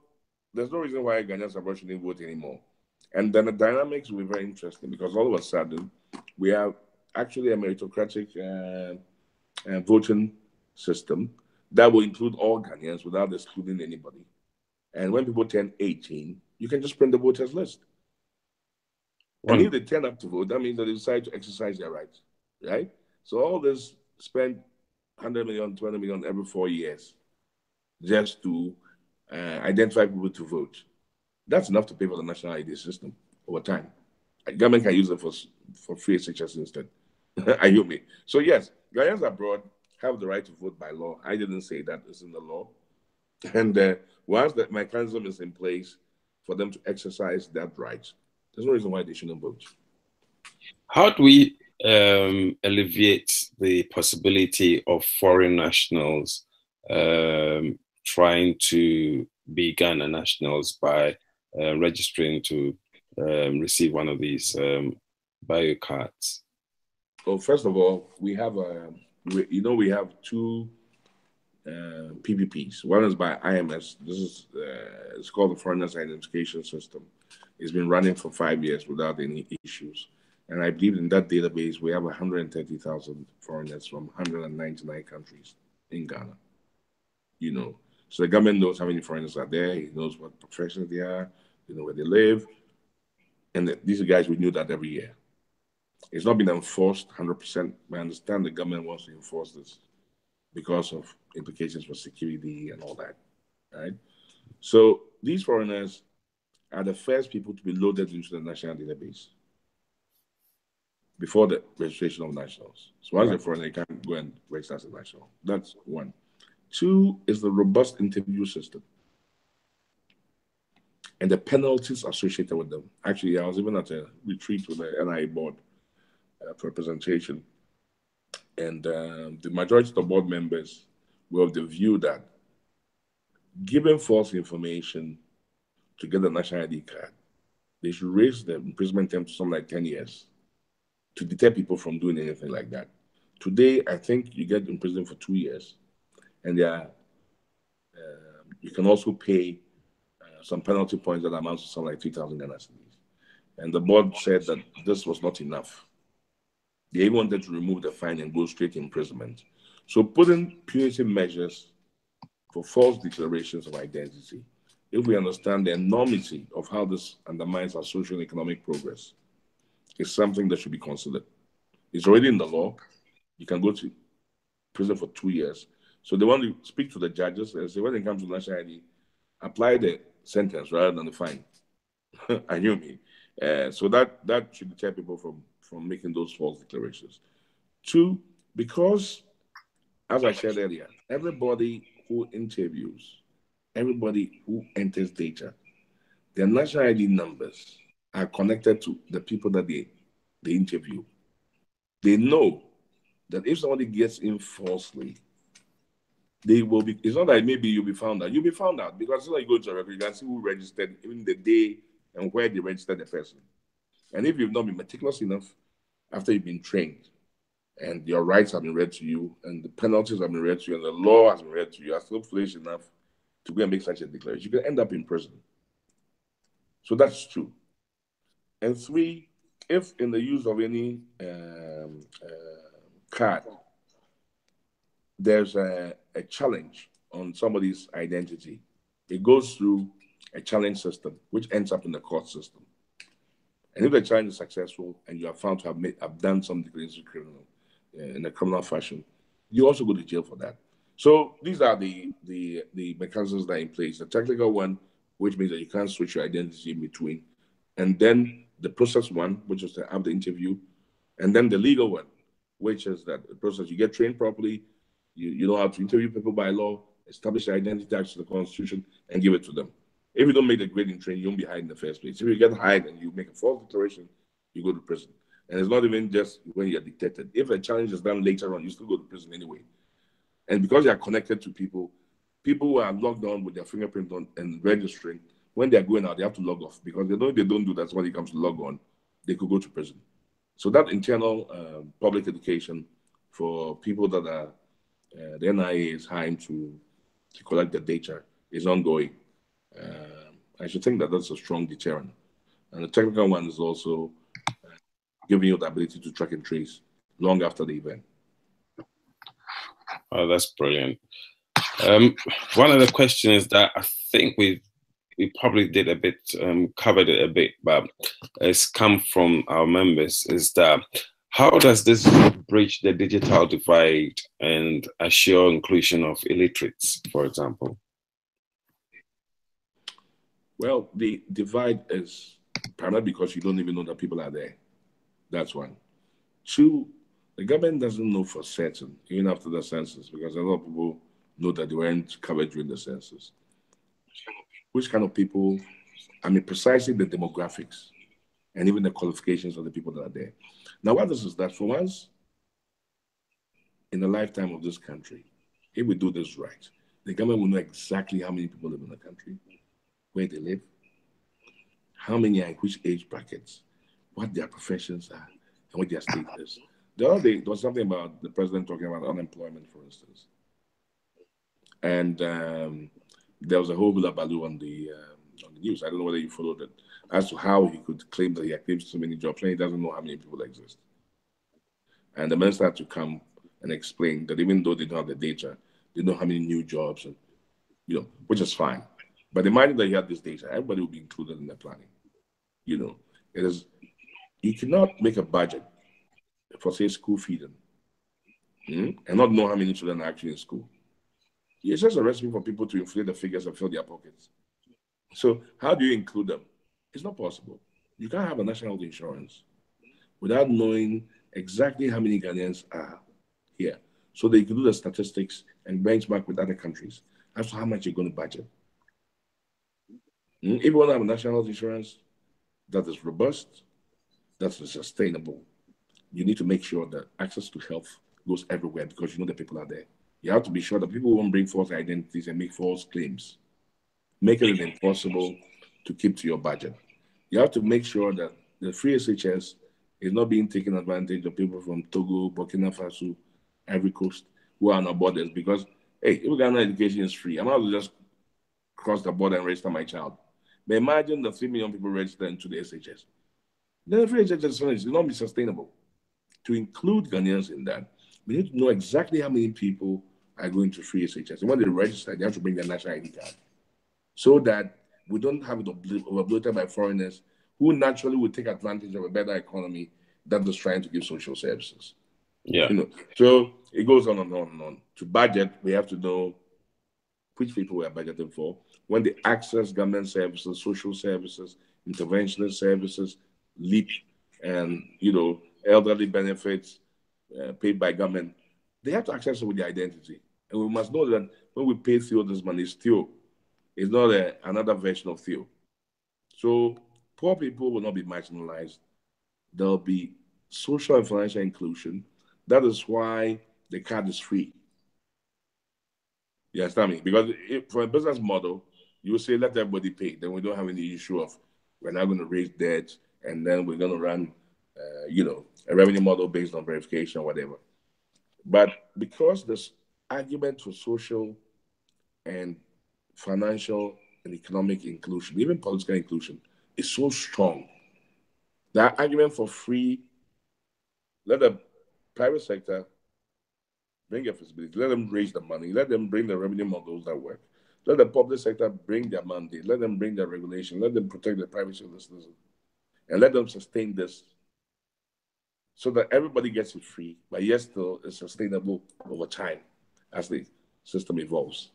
Speaker 2: there's no reason why Ghanaians abroad shouldn't vote anymore. And then the dynamics will be very interesting because all of a sudden we have actually a meritocratic voting system that will include all Ghanaians without excluding anybody. And when people turn 18, you can just print the voters list. And if they turn up to vote, that means that they decide to exercise their rights, right? So all this spend 100 million, 20 million every 4 years just to identify people to vote. That's enough to pay for the national ID system over time. The government can use it for free SHS instead. Are you me? So yes, Ghanaians abroad have the right to vote by law. I didn't say that it's in the law. And once that mechanism is in place for them to exercise that right, there's no reason why they shouldn't vote.
Speaker 1: How do we alleviate the possibility of foreign nationals trying to be Ghana nationals by registering to receive one of these bio cards?
Speaker 2: Well, first of all, we have we have two PPPs. One is by IMS. This is it's called the Foreigners Identification System. It's been running for 5 years without any issues. And I believe in that database, we have 130,000 foreigners from 199 countries in Ghana. You know, so the government knows how many foreigners are there. He knows what professions they are. You know where they live. And these guys renew that every year. It's not been enforced 100%. I understand the government wants to enforce this because of implications for security and all that, right? So these foreigners are the first people to be loaded into the national database before the registration of nationals. So once they're foreigner, they can go and register as a national. That's one. Two is the robust interview system and the penalties associated with them. Actually, I was even at a retreat with the NIA board for a presentation, and the majority of the board members were of the view that giving false information to get a national ID card, they should raise the imprisonment term to something like 10 years to deter people from doing anything like that. Today, I think you get imprisoned for 2 years, and you can also pay some penalty points that amounts to something like 3,000 Ghana cedis. And the board said that this was not enough. They even wanted to remove the fine and go straight to imprisonment. So putting punitive measures for false declarations of identity, if we understand the enormity of how this undermines our social and economic progress, is something that should be considered. It's already in the law. You can go to prison for 2 years. So they want to speak to the judges and say, when it comes to national ID, apply the sentence rather than the fine. I knew me. So that should deter people from making those false declarations. Two, because, as I said earlier, everybody who interviews, everybody who enters data, their national ID numbers are connected to the people that they interview. They know that if somebody gets in falsely, they will be. It's not like maybe you'll be found out. You'll be found out because when you go to a record, you can see who registered, even the day and where they registered the person. And if you've not been meticulous enough after you've been trained and your rights have been read to you and the penalties have been read to you and the law has been read to you, you are still foolish enough to go and make such a declaration, you can end up in prison. So that's two. And three, if in the use of any card, there's a challenge on somebody's identity, it goes through a challenge system, which ends up in the court system. And if the challenge is successful and you are found to have done something against the criminal in a criminal fashion, you also go to jail for that. So these are the mechanisms that are in place. The technical one, which means that you can't switch your identity in between, and then the process one, which is to have the interview, and then the legal one, which is that the process you get trained properly, you know how to interview people by law, establish your identity according to the Constitution, and give it to them. If you don't make the grading training, you won't be hired in the first place. If you get hired and you make a false declaration, you go to prison. And it's not even just when you're detected. If a challenge is done later on, you still go to prison anyway. And because you are connected to people who are logged on with their fingerprint on and registering, when they're going out, they have to log off because they know if they don't do that when it comes to log on, they could go to prison. So that internal public education for people that are the NIA is hiring to collect the data is ongoing. I should think that that's a strong deterrent. And the technical one is also giving you the ability to track and trace long after the event.
Speaker 1: Oh, that's brilliant. One of the questions that I think we probably did a bit, covered it a bit, but it's come from our members, is that how does this bridge the digital divide and assure inclusion of illiterates, for example?
Speaker 2: Well, the divide is primarily because you don't even know that people are there. That's one. Two, the government doesn't know for certain, even after the census, because a lot of people know that they weren't covered during the census. Which kind of people, I mean, precisely the demographics and even the qualifications of the people that are there. Now, what this is that for once in the lifetime of this country, if we do this right, the government will know exactly how many people live in the country, where they live, how many are in which age brackets, what their professions are, and what their state is. The other day, there was something about the president talking about unemployment, for instance. And there was a whole hullabaloo on the news. I don't know whether you followed it, as to how he could claim that he had claimed so many jobs, and he doesn't know how many people exist. And the minister had to come and explain that even though they don't have the data, they know how many new jobs, and which is fine. But imagine that you had this data, everybody will be included in the planning. It is, you cannot make a budget for, say, school feeding, and not know how many children are actually in school. It's just a recipe for people to inflate the figures and fill their pockets. So how do you include them? It's not possible. You can't have a national insurance without knowing exactly how many Ghanaians are here, so that you can do the statistics and benchmark with other countries as to how much you're going to budget. If you want to have a national insurance that is robust, that is sustainable, you need to make sure that access to health goes everywhere because you know the people are there. You have to be sure that people won't bring false identities and make false claims, making it impossible to keep to your budget. You have to make sure that the free SHS is not being taken advantage of people from Togo, Burkina Faso, Ivory Coast, who are on our borders because, hey, if Ghana education is free, I'm not just cross the border and register my child. But imagine the 3 million people registered into the SHS. Then the free SHS will not be sustainable. To include Ghanaians in that, we need to know exactly how many people are going to free SHS. And when they register, they have to bring their national ID card so that we don't have it overbloated by foreigners who naturally would take advantage of a better economy that is trying to give social services.
Speaker 1: Yeah.
Speaker 2: So it goes on and on and on. To budget, we have to know which people we are budgeting for. When they access government services, social services, interventionist services, LEAP, and elderly benefits paid by government, they have to access it with their identity. And we must know that when we pay Theo this money, still it's not another version of Theo. So poor people will not be marginalized. There'll be social and financial inclusion. That is why the card is free. You understand me? Because for a business model, you say let everybody pay. Then we don't have any issue of we're not going to raise debt and then we're going to run, a revenue model based on verification or whatever. But because this argument for social and financial and economic inclusion, even political inclusion, is so strong, that argument for free, let the private sector bring a feasibility, let them raise the money, let them bring the revenue models that work. Let the public sector bring their mandate, let them bring their regulation, let them protect the privacy of the citizen, and let them sustain this so that everybody gets it free, but yet still is sustainable over time as the system evolves.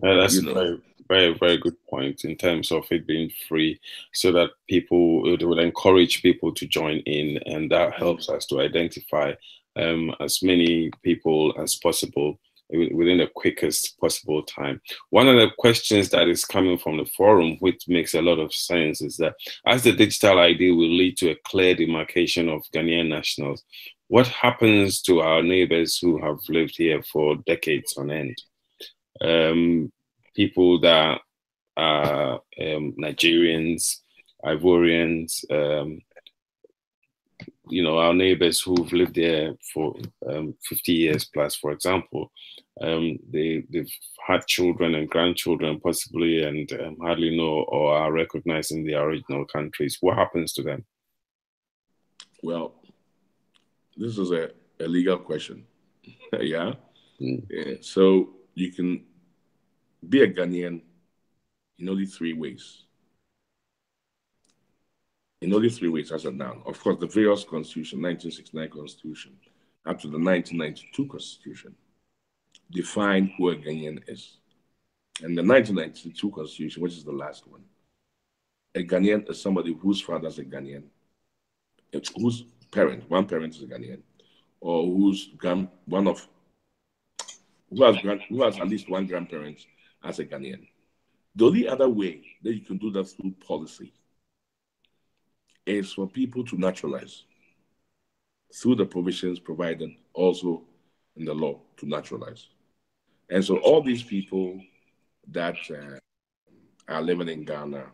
Speaker 1: That's a very, very, very good point in terms of it being free, so that it will encourage people to join in, and that helps us to identify as many people as possible within the quickest possible time. One of the questions that is coming from the forum, which makes a lot of sense, is that as the digital ID will lead to a clear demarcation of Ghanaian nationals, what happens to our neighbors who have lived here for decades on end? People that are Nigerians, Ivorians, our neighbors who've lived there for 50 years plus, for example, they've had children and grandchildren possibly, and hardly know or are recognized in their original countries. What happens to them?
Speaker 2: Well, this is a legal question. Yeah? Yeah. So you can be a Ghanaian in only 3 ways. In only 3 ways as of now. Of course, the various constitution, 1969 constitution, up to the 1992 constitution, define who a Ghanaian is. And the 1992 constitution, which is the last one, a Ghanaian is somebody whose father is a Ghanaian, whose one parent is a Ghanaian, or who has at least one grandparent as a Ghanaian. The only other way that you can do that through policy is for people to naturalize through the provisions provided also in the law to naturalize. And so all these people that are living in Ghana,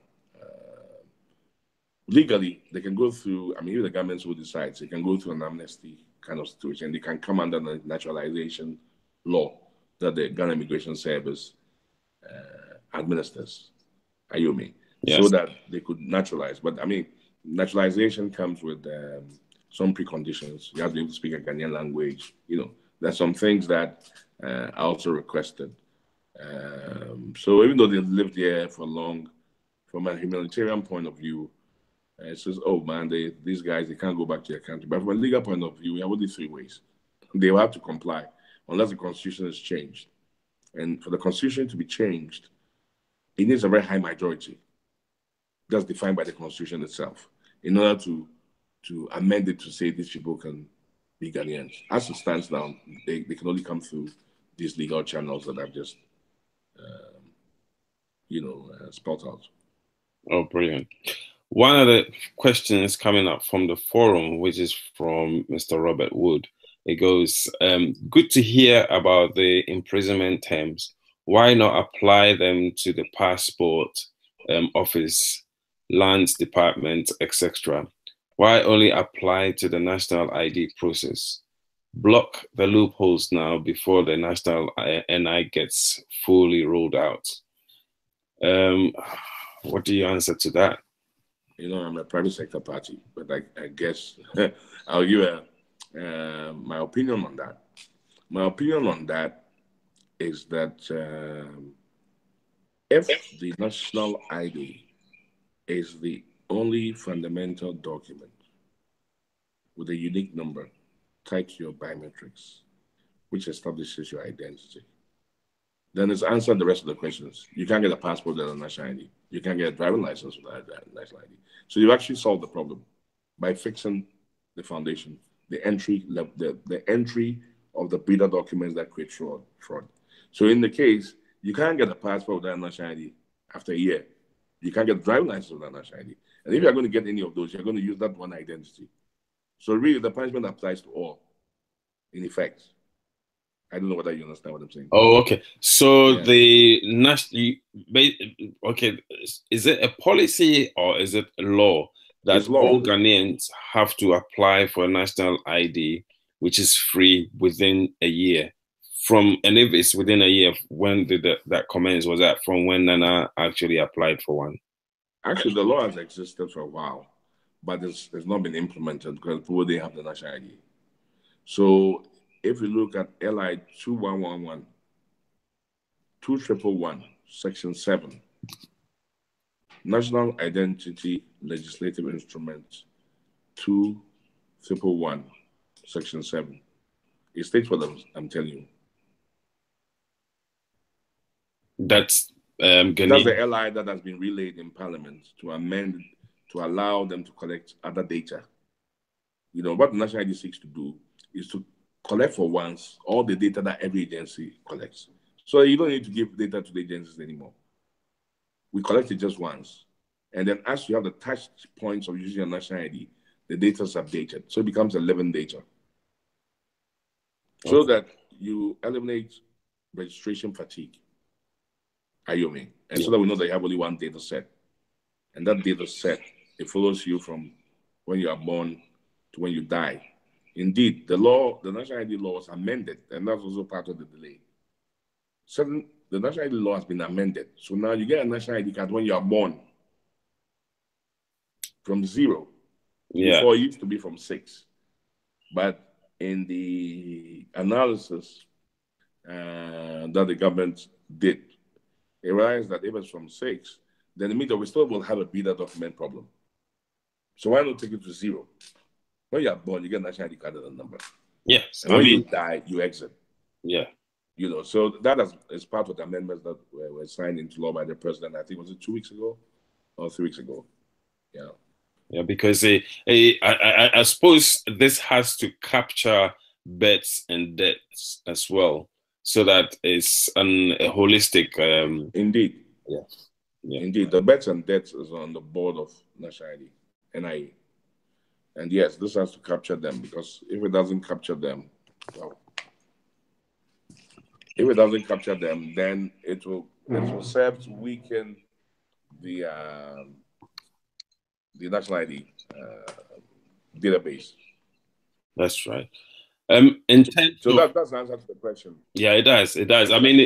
Speaker 2: legally, they can go through, if the government so decides, they can go through an amnesty kind of situation. They can come under the naturalization law that the Ghana Immigration Service administers, Ayumi, yes, so that they could naturalize. But naturalization comes with some preconditions. You have to be able to speak a Ghanaian language. There's some things that are also requested. So even though they've lived here for long, from a humanitarian point of view, it says, oh man, these guys, they can't go back to their country. But from a legal point of view, we have only 3 ways. They will have to comply unless the constitution is changed. And for the constitution to be changed, it needs a very high majority. That's defined by the constitution itself, in order to amend it to say these people can be Ghanaians. As it stands now, they can only come through these legal channels that I've just, spelled out.
Speaker 1: Oh, brilliant. One of the questions coming up from the forum, which is from Mr. Robert Wood, it goes, good to hear about the imprisonment terms. Why not apply them to the passport office, lands department, etc.? Why only apply to the national ID process? Block the loopholes now before the national NI gets fully rolled out. What do you answer to that?
Speaker 2: I'm a private sector party, but I guess I'll give my opinion on that. My opinion on that is that if the national ID is the only fundamental document with a unique number tied to your biometrics, which establishes your identity. Then it's answered the rest of the questions. You can't get a passport without a national ID. You can't get a driving license without a national ID. So you actually solved the problem by fixing the foundation, the entry of the bidder documents that create fraud. So in the case, you can't get a passport without a national ID after a year. You can't get a driving license without a national ID. And if you're going to get any of those, you're going to use that one identity. So really, the punishment applies to all, in effect. I don't know whether you understand what I'm saying.
Speaker 1: Oh, okay. So the national, okay, is it a policy or is it a law that all Ghanaians have to apply for a national ID, which is free within a year? And if it's within a year, when did that commence? Was that from when Nana actually applied for one?
Speaker 2: Actually, the law has existed for a while, but it's not been implemented because people didn't have the national ID. So if you look at LI 2111, 2111, Section 7, National Identity Legislative Instrument 2111, Section 7, it states what I'm telling you.
Speaker 1: That's
Speaker 2: that's the LI that has been relayed in Parliament to amend to allow them to collect other data. You know, what the National ID seeks to do is to collect for once all the data that every agency collects. So you don't need to give data to the agencies anymore. We collect it just once. And then as you have the touch points of using your national ID, the data is updated. So it becomes a living data. Okay. So that you eliminate registration fatigue. And so that we know that you have only one data set. And that data set, it follows you from when you are born to when you die. Indeed, the national ID law was amended, and that's also part of the delay. The national ID law has been amended. So now you get a national ID card when you are born from 0. Before it used to be from 6. But in the analysis that the government did, it realized that if it's from 6, then it means that we still will have a bidder document problem. So why not take it to 0? When you are born, you get a national ID card as a number.
Speaker 1: Yes.
Speaker 2: And when you die, you exit.
Speaker 1: Yeah.
Speaker 2: You know, so that is part of the amendments that were signed into law by the president. I think was it 2 weeks ago or 3 weeks ago. Yeah.
Speaker 1: Yeah, because I suppose this has to capture births and deaths as well, so that it's a holistic.
Speaker 2: Indeed.
Speaker 1: Yeah.
Speaker 2: Indeed, the births and deaths is on the board of national ID, NIA. And yes, this has to capture them, because if it doesn't capture them, well, if it doesn't capture them, then it will serve to weaken the national ID database.
Speaker 1: That's right.
Speaker 2: So that's the answer to the question.
Speaker 1: Yeah, it does. It does. I mean,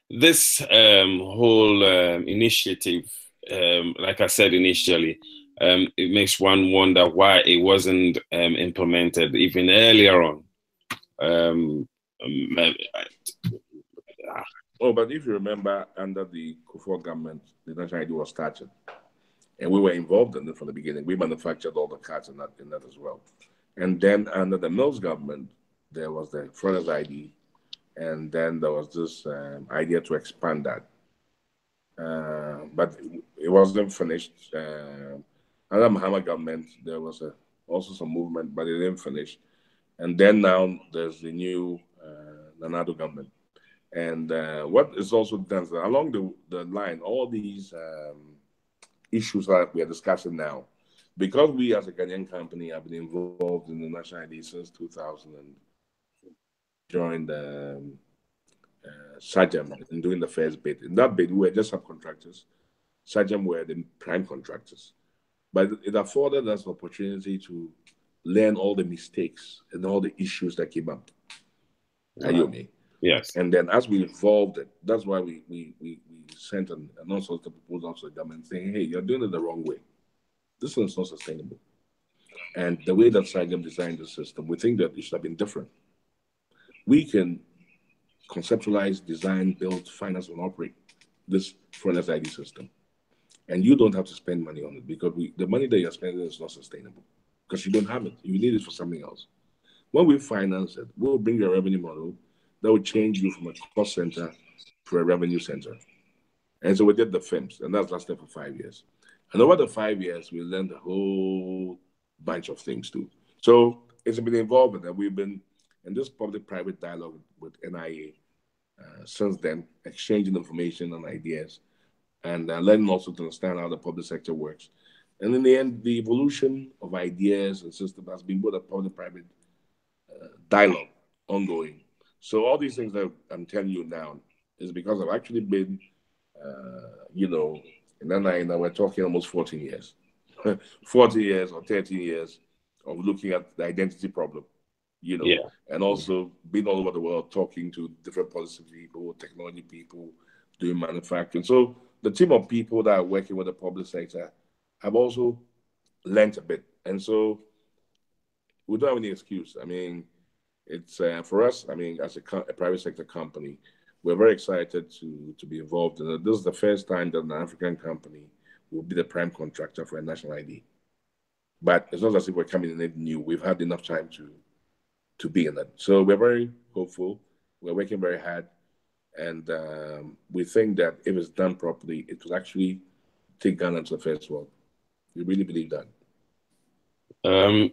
Speaker 1: this whole initiative, like I said initially, it makes one wonder why it wasn't implemented even earlier on.
Speaker 2: But if you remember, under the Akufo government, the national ID was started, and we were involved in it from the beginning. We manufactured all the cards in that as well. And then under the Mills government, there was the foreigner's ID, and then there was this idea to expand that. But it wasn't finished. Under Mahama government, there was also some movement, but it didn't finish. And then now there's the new Nana-Addo government. And what is also done along the line, all these issues that we are discussing now, because we as a Ghanaian company have been involved in the national ID since 2000 and joined SAGEM in doing the first bid. In that bid, we were just subcontractors. SAGEM were the prime contractors. But it afforded us the opportunity to learn all the mistakes and all the issues that came up.
Speaker 1: Right. Yes.
Speaker 2: And then as we evolved it, that's why we sent an unsolicited proposal to the government saying, hey, you're doing it the wrong way. This one is not sustainable. And the way that SAGEM designed the system, we think that it should have been different. We can conceptualize, design, build, finance, and operate this foreigner's ID system. and you don't have to spend money on it because the money that you're spending is not sustainable because you don't have it. You need it for something else. When we finance it, we'll bring you a revenue model that will change you from a cost center to a revenue center. And so we did the FIMS, and that's lasted for 5 years. And over the 5 years, we learned a whole bunch of things too. So it's been involved, and we've been in this public-private dialogue with NIA since then, exchanging information and ideas, and learning also to understand how the public sector works. And in the end, the evolution of ideas and systems has been both a public-private dialogue ongoing. So all these things that I'm telling you now is because I've actually been, you know, and then we're talking almost 14 years, 40 years or 30 years of looking at the identity problem,
Speaker 1: Yeah.
Speaker 2: and also being all over the world talking to different policy people, technology people, doing manufacturing. So the team of people that are working with the public sector have also learned a bit. And so we don't have any excuse. I mean, it's for us. I mean, as a private sector company, we're very excited to be involved in it. This is the first time that an African company will be the prime contractor for a national ID. But it's not as if we're coming in it new. We've had enough time to be in it. So we're very hopeful. We're working very hard, and we think that if it's done properly, it will actually take Ghana to the first world. We really believe that.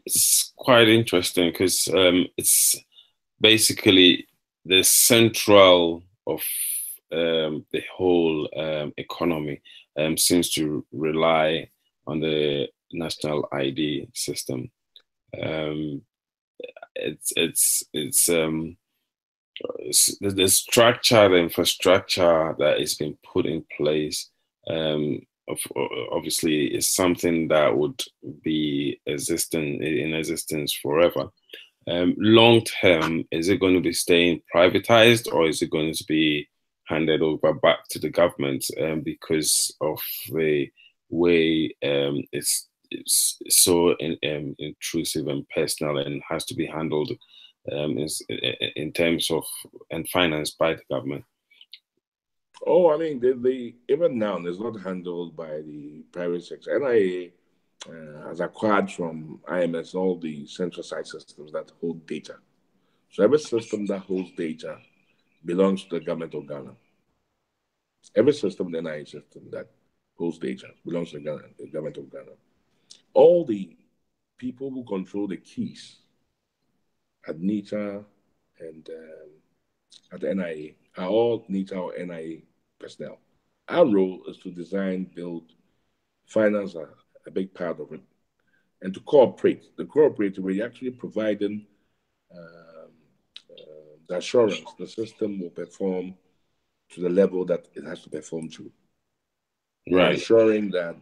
Speaker 1: It's quite interesting because it's basically the central of the whole economy seems to rely on the national ID system. Um, it's the structure, the infrastructure that is being put in place. Obviously, is something that would be in existence forever. Long term, is it going to be staying privatized or is it going to be handed over back to the government because of the way it's so intrusive and personal and has to be handled in terms of and financed by the government?
Speaker 2: Oh, I mean, even now, it's not handled by the private sector. NIA has acquired from IMS all the central site systems that hold data. So every system that holds data belongs to the government of Ghana. Every system, the NIA system that holds data belongs to the government of Ghana. All the people who control the keys at NITA and at the NIA are all NITA or NIA personnel. Our role is to design, build, finance a big part of it, and to cooperate. The cooperative, we're actually providing um, the assurance the system will perform to the level that it has to perform to. We're
Speaker 1: Right.
Speaker 2: ensuring that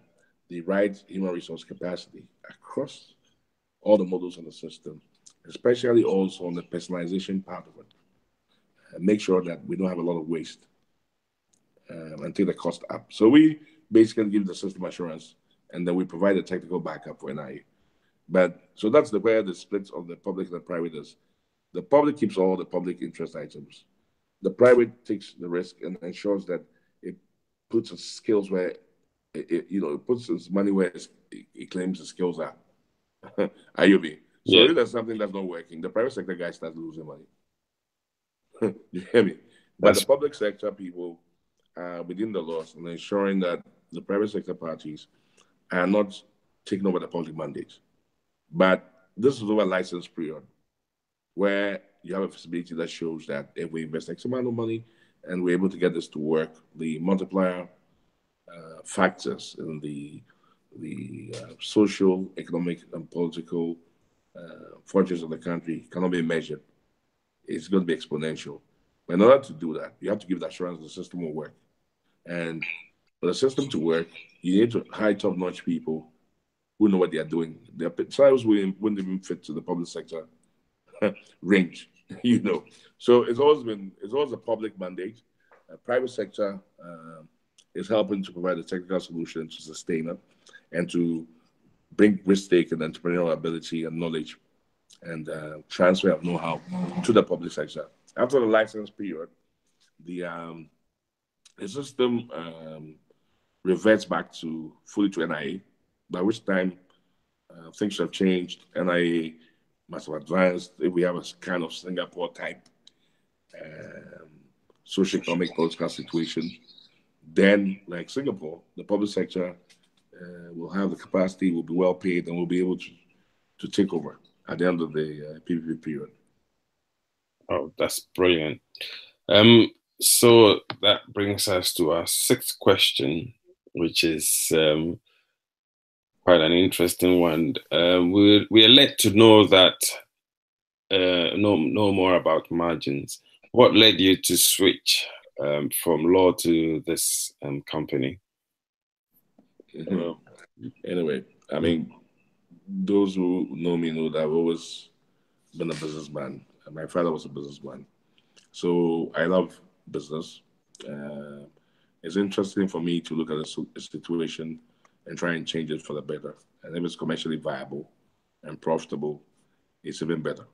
Speaker 2: the right human resource capacity across all the models on the system, especially also on the personalization part of it, and make sure that we don't have a lot of waste and take the cost up. So we basically give the system assurance and then we provide a technical backup for NIA. But so that's where the split of the public and the private is. The public keeps all the public interest items. The private takes the risk and ensures that it puts its skills where it puts its money where it claims the skills are. Are you me? So
Speaker 1: Yeah,
Speaker 2: if there's something that's not working, the private sector guys start losing money. You hear me? But the
Speaker 1: that's
Speaker 2: public sector people are within the laws and ensuring that the private sector parties are not taking over the public mandate. But this is over a license period where you have a feasibility that shows that if we invest X amount of money and we're able to get this to work, the multiplier factors in the social, economic, and political fortunes of the country cannot be measured. It's going to be exponential. But in order to do that, you have to give the assurance the system will work. And for the system to work, you need to hire top-notch people who know what they are doing. Their salaries wouldn't even fit to the public sector range, you know. So it's always a public mandate. Private sector is helping to provide a technical solution to sustain it and to bring risk taking, entrepreneurial ability and knowledge and transfer of know-how to the public sector. After the license period, the system reverts back to fully to NIA, by which time things have changed. NIA must have advanced. If we have a kind of Singapore type socio-economic political situation, then like Singapore, the public sector will have the capacity, will be well paid, and will be able to take over at the end of the PPP period.
Speaker 1: Oh, that's brilliant. So that brings us to our sixth question, which is quite an interesting one. We are led to know that know more about margins. What led you to switch from law to this company?
Speaker 2: Anyway, I mean, those who know me know that I've always been a businessman. My father was a businessman. So I love business. It's interesting for me to look at a situation and try and change it for the better. And if it's commercially viable and profitable, it's even better.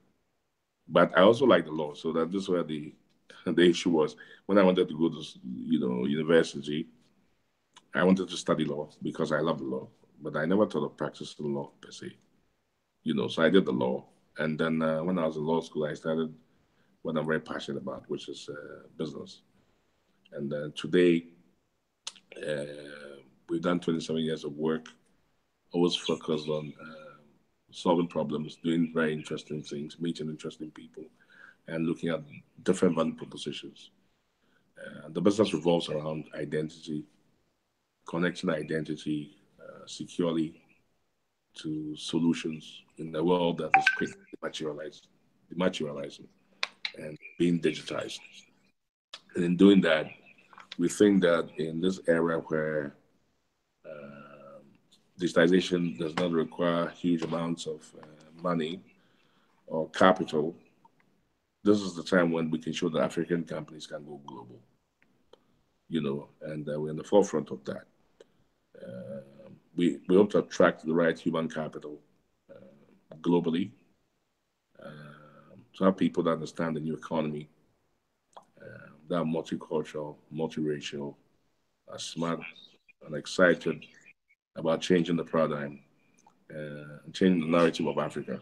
Speaker 2: But I also like the law, so that this is where the issue was. When I wanted to go to university, I wanted to study law because I love the law, but I never thought of practicing law per se. So I did the law, and then when I was in law school, I started what I'm very passionate about, which is business. And today, we've done 27 years of work, always focused on solving problems, doing very interesting things, meeting interesting people, and looking at different value propositions. The business revolves around identity, connecting identity securely to solutions in a world that is quickly materializing and being digitized. And in doing that, we think that in this era where digitization does not require huge amounts of money or capital, this is the time when we can show that African companies can go global, and we're in the forefront of that. We hope to attract the right human capital globally, to have people that understand the new economy, that are multicultural, multiracial, are smart and excited about changing the paradigm and changing the narrative of Africa.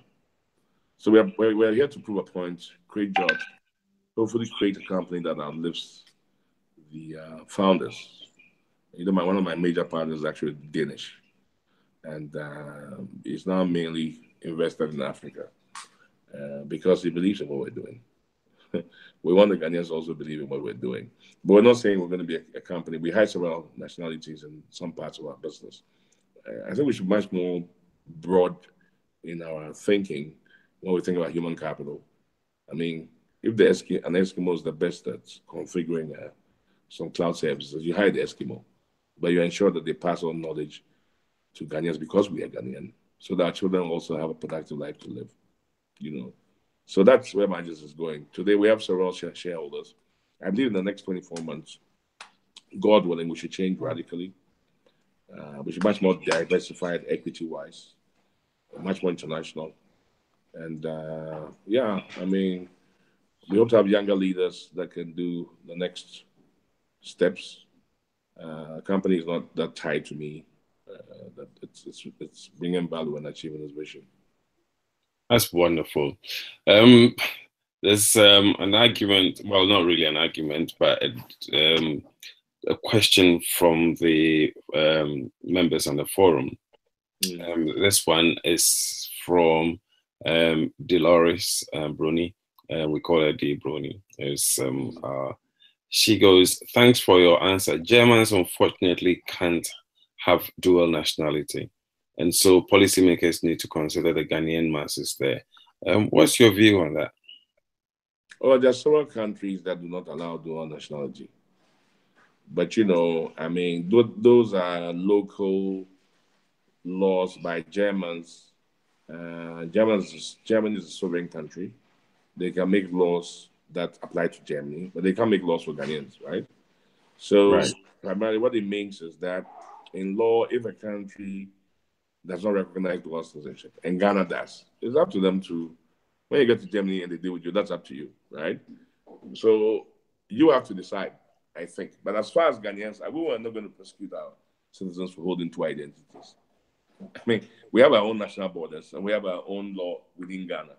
Speaker 2: So we're here to prove a point, create jobs, hopefully create a company that outlives the founders. One of my major partners is actually Danish, and he's now mainly invested in Africa because he believes in what we're doing. We want the Ghanaians to also believe in what we're doing. But we're not saying we're going to be a company. We hire several nationalities in some parts of our business. I think we should be much more broad in our thinking when we think about human capital. I mean, if an Eskimo is the best at configuring some cloud services, you hire the Eskimo, but you ensure that they pass on knowledge to Ghanaians because we are Ghanaian, so that our children also have a productive life to live. So that's where Magis is going. Today, we have several shareholders. I believe in the next 24 months, God willing, we should change radically. We should be much more diversified equity-wise, much more international. And we hope to have younger leaders that can do the next steps. Company is not that tied to me. That it's bringing value and achieving this vision.
Speaker 1: That's wonderful. There's an argument, well, not really an argument, but a question from the members on the forum. This one is from Dolores Bruni. We call her D. Bruni. She goes, thanks for your answer. Germans unfortunately can't have dual nationality. And so policymakers need to consider the Ghanaian masses there. What's your view on that?
Speaker 2: Well, there are several countries that do not allow dual nationality. But, those are local laws by Germans. Germany is a sovereign country. They can make laws that apply to Germany, but they can't make laws for Ghanaians, right? So primarily what it means is that in law, if a country does not recognize dual citizenship, and Ghana does, it's up to them to, when you get to Germany and they deal with you, that's up to you, right? So you have to decide, I think. But as far as Ghanaians, we are not going to prosecute citizens for holding two identities. I mean, we have our own national borders and we have our own law within Ghana.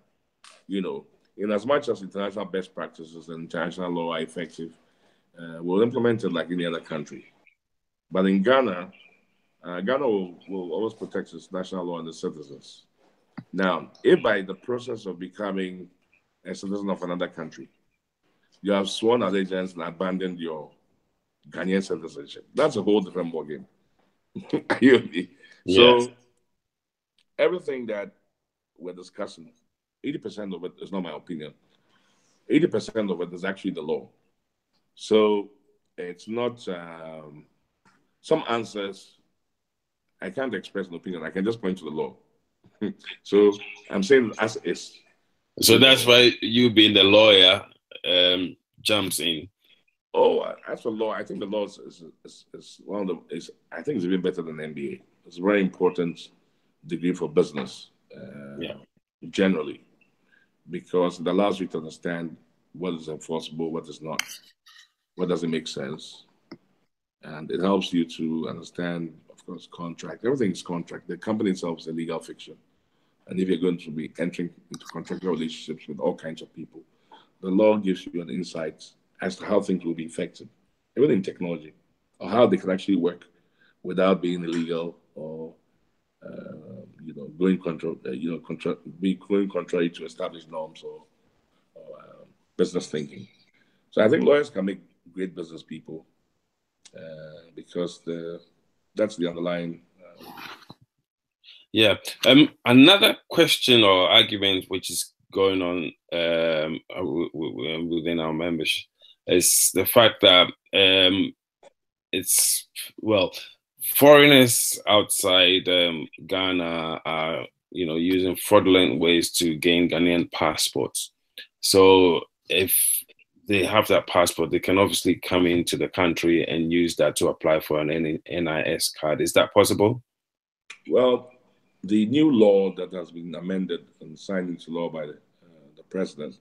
Speaker 2: In as much as international best practices and international law are effective, we'll implement it like any other country. But in Ghana, Ghana will always protect its national law and its citizens. Now, if by the process of becoming a citizen of another country, you have sworn allegiance and abandoned your Ghanaian citizenship, that's a whole different ballgame.
Speaker 1: Yes.
Speaker 2: So everything that we're discussing, 80% of it is not my opinion. 80% of it is actually the law. So it's not some answers. I can't express an opinion. I can just point to the law. So I'm saying as is.
Speaker 1: So that's why you being the lawyer jumps in.
Speaker 2: Oh, as for law, I think the law is one of the I think it's even better than MBA. It's a very important degree for business. Generally, because it allows you to understand what is enforceable, what is not, what doesn't make sense, and it helps you to understand, of course, contract. Everything is contract. The company itself is a legal fiction, and if you're going to be entering into contractual relationships with all kinds of people, the law gives you an insight as to how things will be affected, even in technology, or how they can actually work without being illegal or going contrary to established norms or business thinking. So I think lawyers can make great business people because that's the underlying.
Speaker 1: Yeah. Another question or argument which is going on within our membership is the fact that foreigners outside Ghana are, using fraudulent ways to gain Ghanaian passports. So if they have that passport, they can obviously come into the country and use that to apply for an NIS card. Is that possible?
Speaker 2: Well, the new law that has been amended and signed into law by the president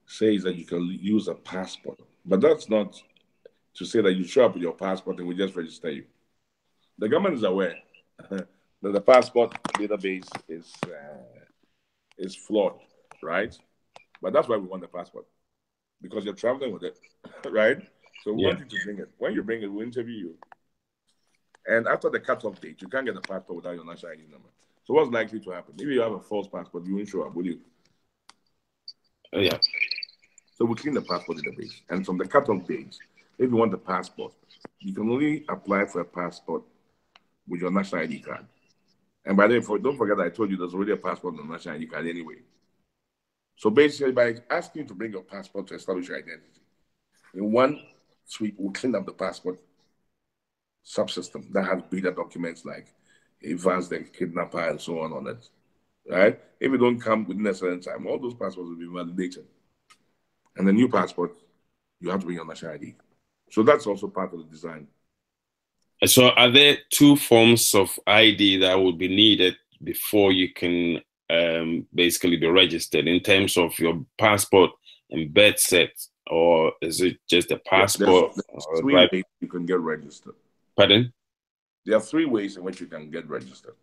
Speaker 2: says that you can use a passport, but that's not to say that you show up with your passport and we just register you. The government is aware that the passport database is flawed, right? But that's why we want the passport, because you're traveling with it, right? So we want you to bring it. When you bring it, we'll interview you. And after the cutoff date, you can't get the passport without your national ID number. So what's likely to happen? If you have a false passport, you won't show up, will you?
Speaker 1: Yeah.
Speaker 2: So we clean the passport database. And from the cutoff date, if you want the passport, you can only apply for a passport with your national ID card. And by the way, don't forget that I told you there's already a passport on the national ID card anyway. So basically, by asking you to bring your passport to establish your identity, in one sweep, we'll clean up the passport subsystem that has bigger documents like Evans, the kidnapper, and so on it. Right? If you don't come within a certain time, all those passports will be validated. And the new passport, you have to bring your national ID. So that's also part of the design.
Speaker 1: So are there two forms of ID that would be needed before you can basically be registered, in terms of your passport and birth cert, or is it just the passport?
Speaker 2: There's three ways you can get registered.
Speaker 1: Pardon?
Speaker 2: There are three ways in which you can get registered.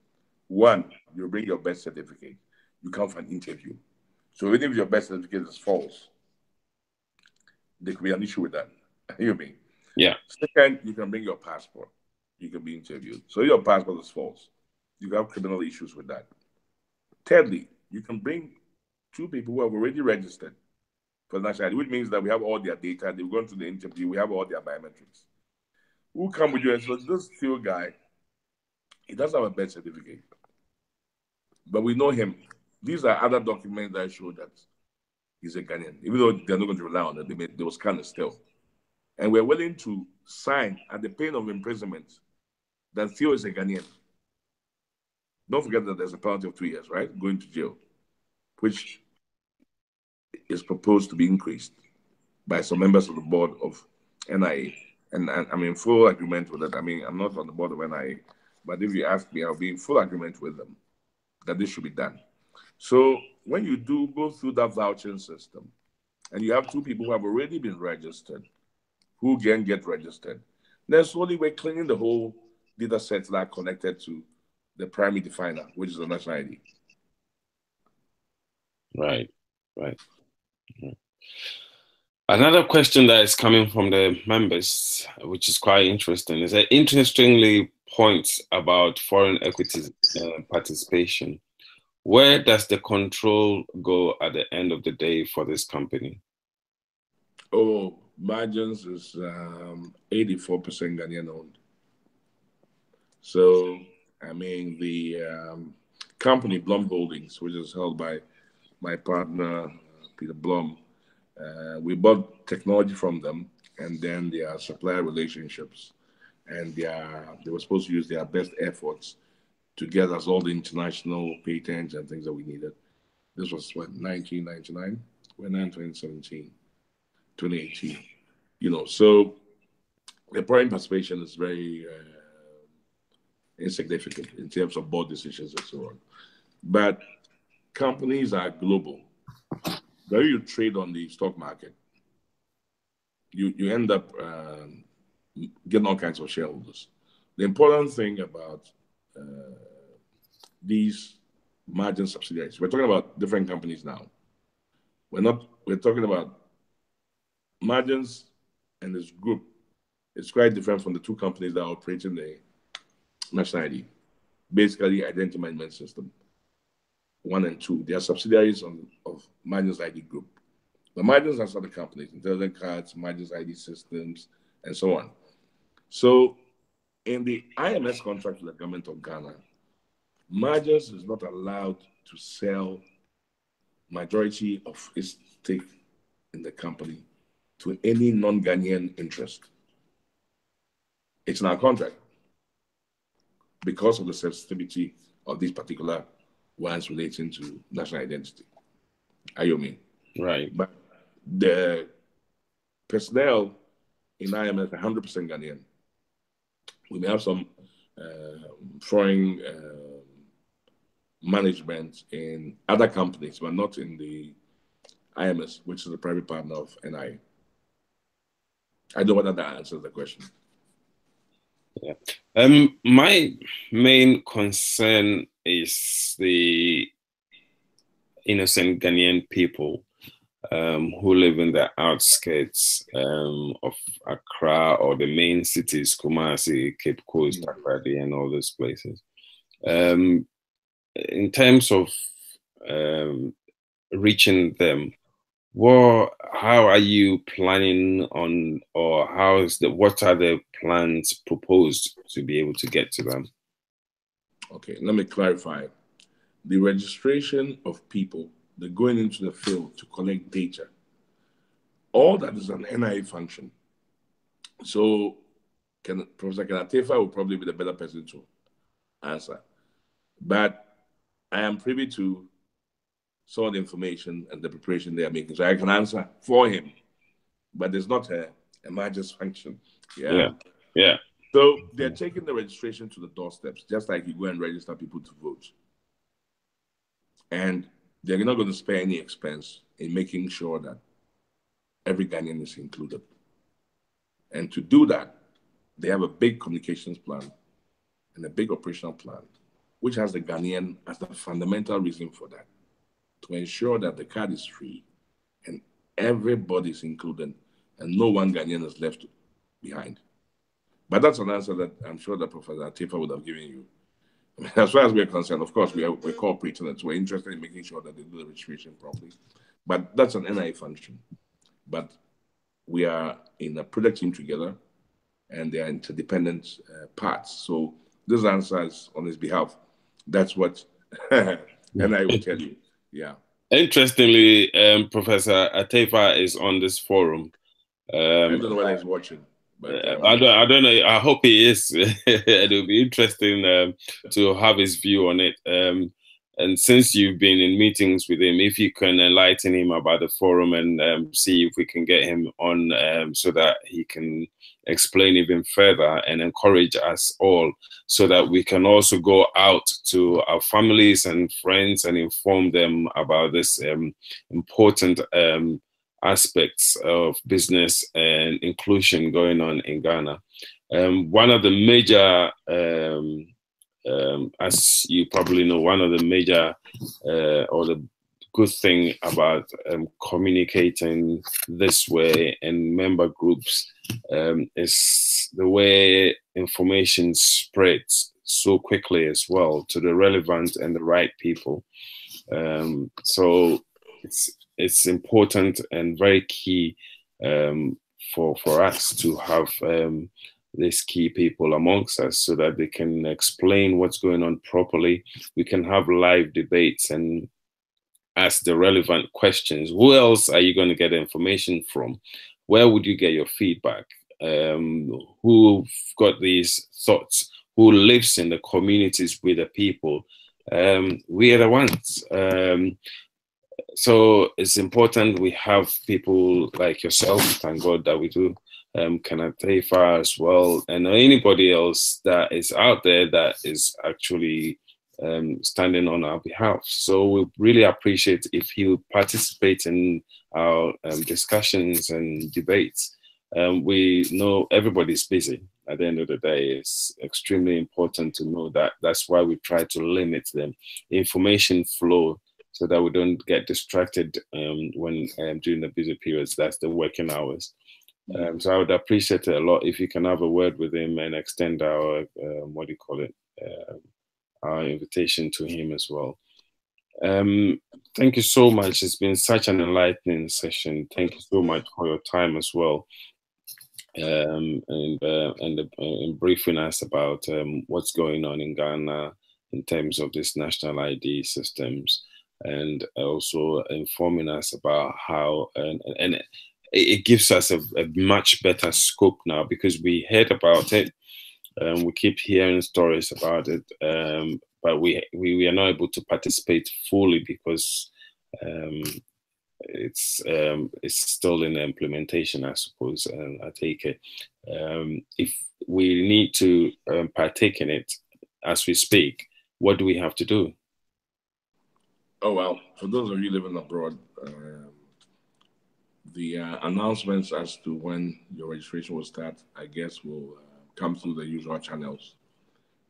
Speaker 2: One, you bring your birth certificate. You come for an interview. So even if your birth certificate is false, there could be an issue with that. You mean?
Speaker 1: Yeah.
Speaker 2: Second, you can bring your passport. You can be interviewed. So your passport is false. You have criminal issues with that. Thirdly, you can bring two people who have already registered for national ID, which means that we have all their data. They've gone to the interview. We have all their biometrics. Who come with you? And so this field guy, he doesn't have a birth certificate, but we know him. These are other documents that show that he's a Ghanaian. Even though they're not going to rely on it, they will scan it still. And we're willing to sign at the pain of imprisonment that Theo is a Ghanaian. Don't forget that there's a penalty of 2 years, right? Going to jail, which is proposed to be increased by some members of the board of NIA. And I'm in full agreement with that. I mean, I'm not on the board of NIA, but if you ask me, I'll be in full agreement with them that this should be done. So when you do go through that vouching system, and you have two people who have already been registered, who can get registered, then slowly we're cleaning the whole data sets that are connected to the primary definer, which is the national ID.
Speaker 1: Right. Another question that is coming from the members, which is quite interesting, is that interestingly points about foreign equities participation. Where does the control go at the end of the day for this company?
Speaker 2: Oh, margins is 84% Ghanaian owned. So, I mean, the company Blum Holdings, which is held by my partner, Peter Blum, we bought technology from them, and then their supplier relationships, and they were supposed to use their best efforts to get us all the international patents and things that we needed. This was what, 1999? We're now in 2017, 2018. So the foreign participation is very insignificant in terms of board decisions and so on. But companies are global. Where you trade on the stock market, you end up getting all kinds of shareholders. The important thing about these margin subsidiaries, we're talking about different companies now. We're talking about margins, and this group is quite different from the two companies that operate in the national ID, basically identity management system 1 and 2. They are subsidiaries of Margins ID Group. The Margins are other companies, intelligent cards, Margins ID systems, and so on. So in the IMS contract with the government of Ghana, Margins is not allowed to sell majority of its stake in the company to any non-Ghanaian interest. It's in our contract because of the sensitivity of these particular ones relating to national identity. Ayomi.
Speaker 1: Right.
Speaker 2: But the personnel in IMF 100% Ghanaian. We may have some foreign management in other companies, but not in the IMS, which is the private partner of NI. I don't know whether that answers the question.
Speaker 1: Yeah. My main concern is the innocent Ghanaian people who live in the outskirts of Accra or the main cities, Kumasi, Cape Coast, Takoradi, and all those places. In terms of reaching them, how are you planning on, or what are the plans proposed to be able to get to them?
Speaker 2: Okay, let me clarify. The registration of people, they're going into the field to collect data. All that is an NIA function. So Professor Kanatefa will probably be the better person to answer. But I am privy to some of the information and the preparation they are making. So I can answer for him. But there's not a Margins function.
Speaker 1: Yeah.
Speaker 2: So they're taking the registration to the doorsteps, just like you go and register people to vote. And they're not going to spare any expense in making sure that every Ghanaian is included. And to do that, they have a big communications plan and a big operational plan, which has the Ghanaian as the fundamental reason for that, to ensure that the card is free and everybody is included and no one Ghanaian is left behind. But that's an answer that I'm sure that Professor Atifa would have given you. I mean, as far as we're concerned, of course, we're cooperating and we're interested in making sure that they do the registration properly. But that's an NIA function. But we are in a project team together and they are interdependent parts. So this answer is on his behalf. That's what NIA will tell you. Yeah.
Speaker 1: Interestingly, Professor Atefa is on this forum.
Speaker 2: I don't know whether he's watching. But,
Speaker 1: I don't know. I hope he is. It'll be interesting to have his view on it. And since you've been in meetings with him, if you can enlighten him about the forum and see if we can get him on so that he can explain even further and encourage us all so that we can also go out to our families and friends and inform them about this important aspects of business and inclusion going on in Ghana. One of the major, as you probably know, one of the major or the good thing about communicating this way and member groups is the way information spreads so quickly as well to the relevant and the right people. So it's important and very key for us to have these key people amongst us so that they can explain what's going on properly. We can have live debates and ask the relevant questions. Who else are you going to get information from? Where would you get your feedback? Who've got these thoughts? Who lives in the communities with the people? We are the ones. So it's important we have people like yourself, thank God that we do, Kanatefa as well, and anybody else that is out there that is actually standing on our behalf. So we really appreciate if you participate in our discussions and debates. We know everybody's busy. At the end of the day, it's extremely important to know that. That's why we try to limit the information flow so that we don't get distracted when during the busy periods. That's the working hours. So I would appreciate it a lot if you can have a word with him and extend our, what do you call it, our invitation to him as well. Thank you so much. It's been such an enlightening session. Thank you so much for your time as well. And briefing us about what's going on in Ghana in terms of this national ID systems, and also informing us about how and it gives us a much better scope now, because we heard about it and we keep hearing stories about it, but we are not able to participate fully because it's still in the implementation, I suppose. I take it. If we need to partake in it as we speak, what do we have to do?
Speaker 2: Oh, well, for those of you living abroad, the announcements as to when your registration will start, I guess, will come through the usual channels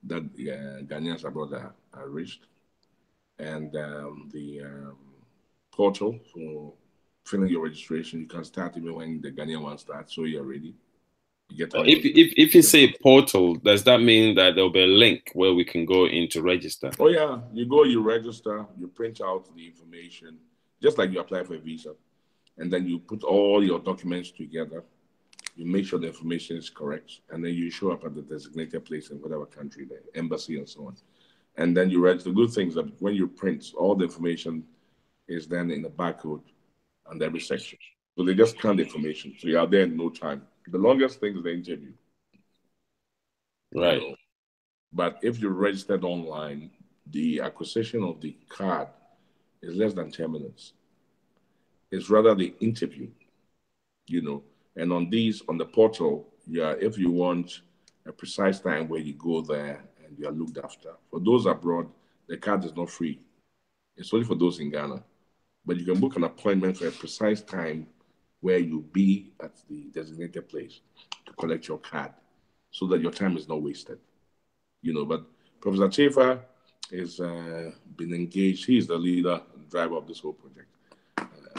Speaker 2: that Ghanaians abroad are reached. And the portal for filling your registration, you can start even when the Ghanaian one starts, so you're ready. You get
Speaker 1: if you say portal, does that mean that there'll be a link where we can go in to register?
Speaker 2: Oh yeah, you go, you register, you print out the information, just like you apply for a visa, and then you put all your documents together. You make sure the information is correct, and then you show up at the designated place in whatever country, the embassy and so on. And then you register. The good things that when you print, all the information is then in the barcode on every section. So they just scan the information. So you're there in no time. The longest thing is the interview.
Speaker 1: Right.
Speaker 2: But if you registered online, the acquisition of the card is less than 10 minutes. It's rather the interview, And on the portal, if you want a precise time where you go there and you are looked after. For those abroad, the card is not free. It's only for those in Ghana. But you can book an appointment for a precise time where you'll be at the designated place to collect your card so that your time is not wasted. But Professor Chefa has been engaged. He's the leader and driver of this whole project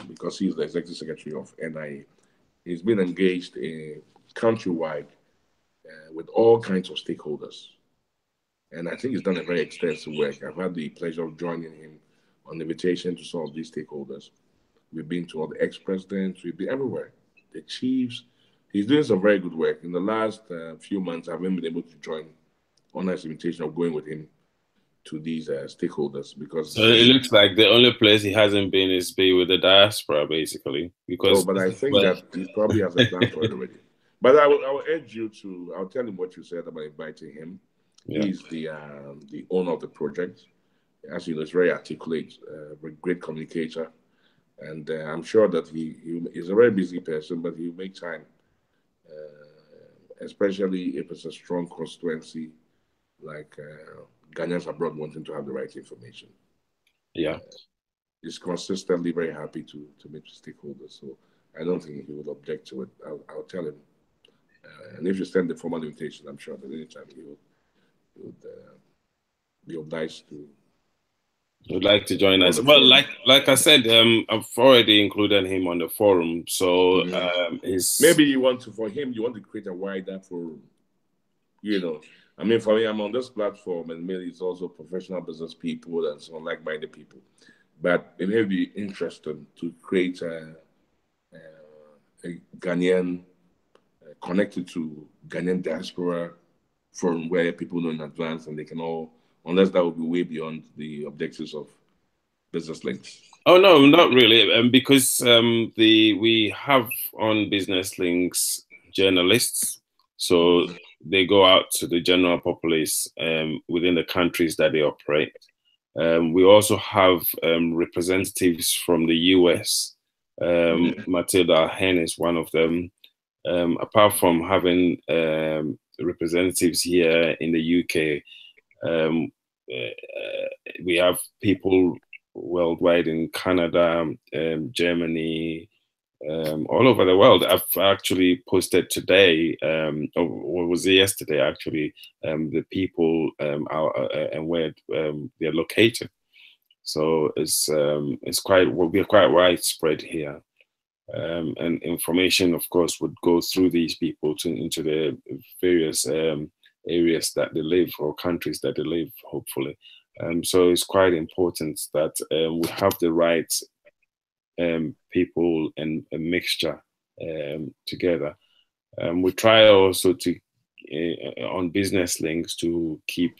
Speaker 2: because he's the executive secretary of NIA. He's been engaged countrywide with all kinds of stakeholders. And I think he's done a very extensive work. I've had the pleasure of joining him on the invitation to some of these stakeholders. We've been to all the ex-presidents. We've been everywhere. The chiefs. He's doing some very good work. In the last few months, I haven't been able to join on his invitation of going with him to these stakeholders because.
Speaker 1: So it looks like the only place he hasn't been is be with the diaspora, basically. Because.
Speaker 2: But I think that he probably has a plan for it already. But I will urge you to. I'll tell him what you said about inviting him. Yeah. He's the owner of the project. As you know, he's very articulate, great communicator, and I'm sure that he is a very busy person, but he'll make time, especially if it's a strong constituency like Ghanaians abroad wanting to have the right information.
Speaker 1: Yeah.
Speaker 2: He's consistently very happy to meet with stakeholders, so I don't think he would object to it. I'll tell him And if you send the formal invitation, I'm sure that anytime he would be obliged to.
Speaker 1: Would like to join us. Well, like I said, I've already included him on the forum. So
Speaker 2: maybe you want to, for him, you want to create a wider forum. You know, I mean, for me, I'm on this platform, and maybe it's also professional business people and some like-minded people. But it may be interesting to create a Ghanaian connected to Ghanaian diaspora forum where people know in advance, and they can all, unless that would be way beyond the objectives of Business Links.
Speaker 1: Oh no, not really, because we have on Business Links journalists, so they go out to the general populace within the countries that they operate. We also have representatives from the US. Matilda Hen is one of them. Apart from having representatives here in the UK, we have people worldwide in Canada, Germany, all over the world. I've actually posted today, or was it yesterday actually, the people and where they're located. So we're quite widespread here. And information, of course, would go through these people into the various areas that they live or countries that they live, hopefully. So it's quite important that we have the right people and a mixture together. We try also to, on Business Links, to keep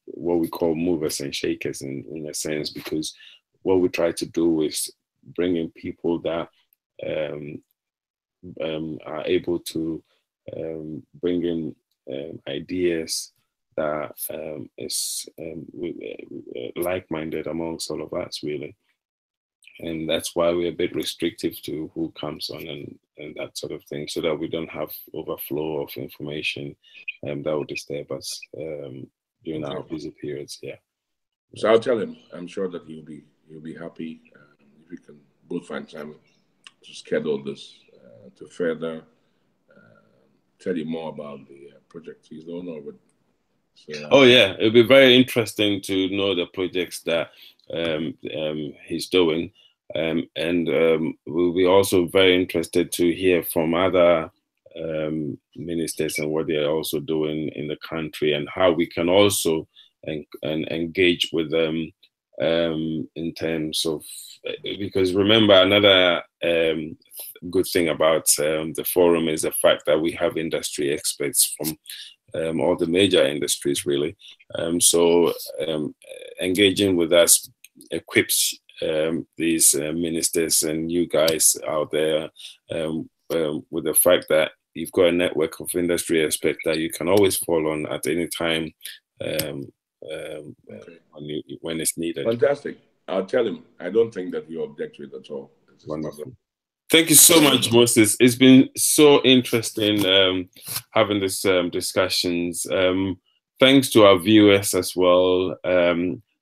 Speaker 1: what we call movers and shakers in a sense, because what we try to do is bringing people that are able to bring in ideas that is like-minded amongst all of us, really. And that's why we're a bit restrictive to who comes on and that sort of thing, so that we don't have overflow of information that will disturb us during our busy periods. Yeah.
Speaker 2: So I'll tell him. I'm sure that he'll be happy if we can both find time to schedule this to further tell you more about the project he's the owner of it. So,
Speaker 1: oh yeah, it'll be very interesting to know the projects that he's doing, and we'll be also very interested to hear from other ministers and what they're also doing in the country, and how we can also and engage with them in terms of, because remember, another good thing about the forum is the fact that we have industry experts from all the major industries, really. So engaging with us equips these ministers and you guys out there with the fact that you've got a network of industry experts that you can always fall on at any time when it's needed.
Speaker 2: Fantastic. I'll tell him. I don't think that you object to it at all.
Speaker 1: Wonderful. Thank you so much, Moses. It's been so interesting having this discussions. Thanks to our viewers as well.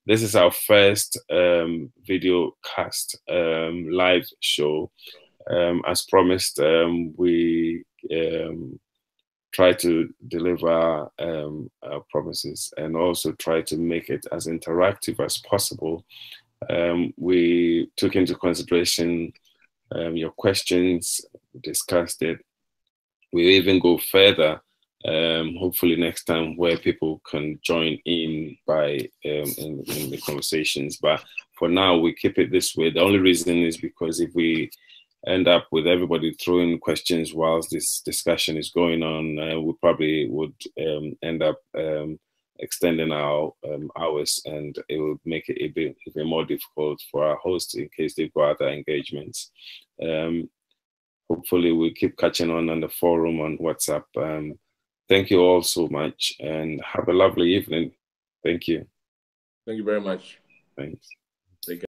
Speaker 1: This is our first video cast live show. As promised, we try to deliver our promises and also try to make it as interactive as possible. We took into consideration your questions, discussed it. We even go further, hopefully next time, where people can join in by in the conversations. But for now, we keep it this way. The only reason is because if we end up with everybody throwing questions whilst this discussion is going on, we probably would end up extending our hours, and it would make it a bit more difficult for our hosts in case they've got other engagements. Hopefully we'll keep catching on the forum on WhatsApp. Thank you all so much, and have a lovely evening. Thank you.
Speaker 2: Thank you very much.
Speaker 1: Thanks.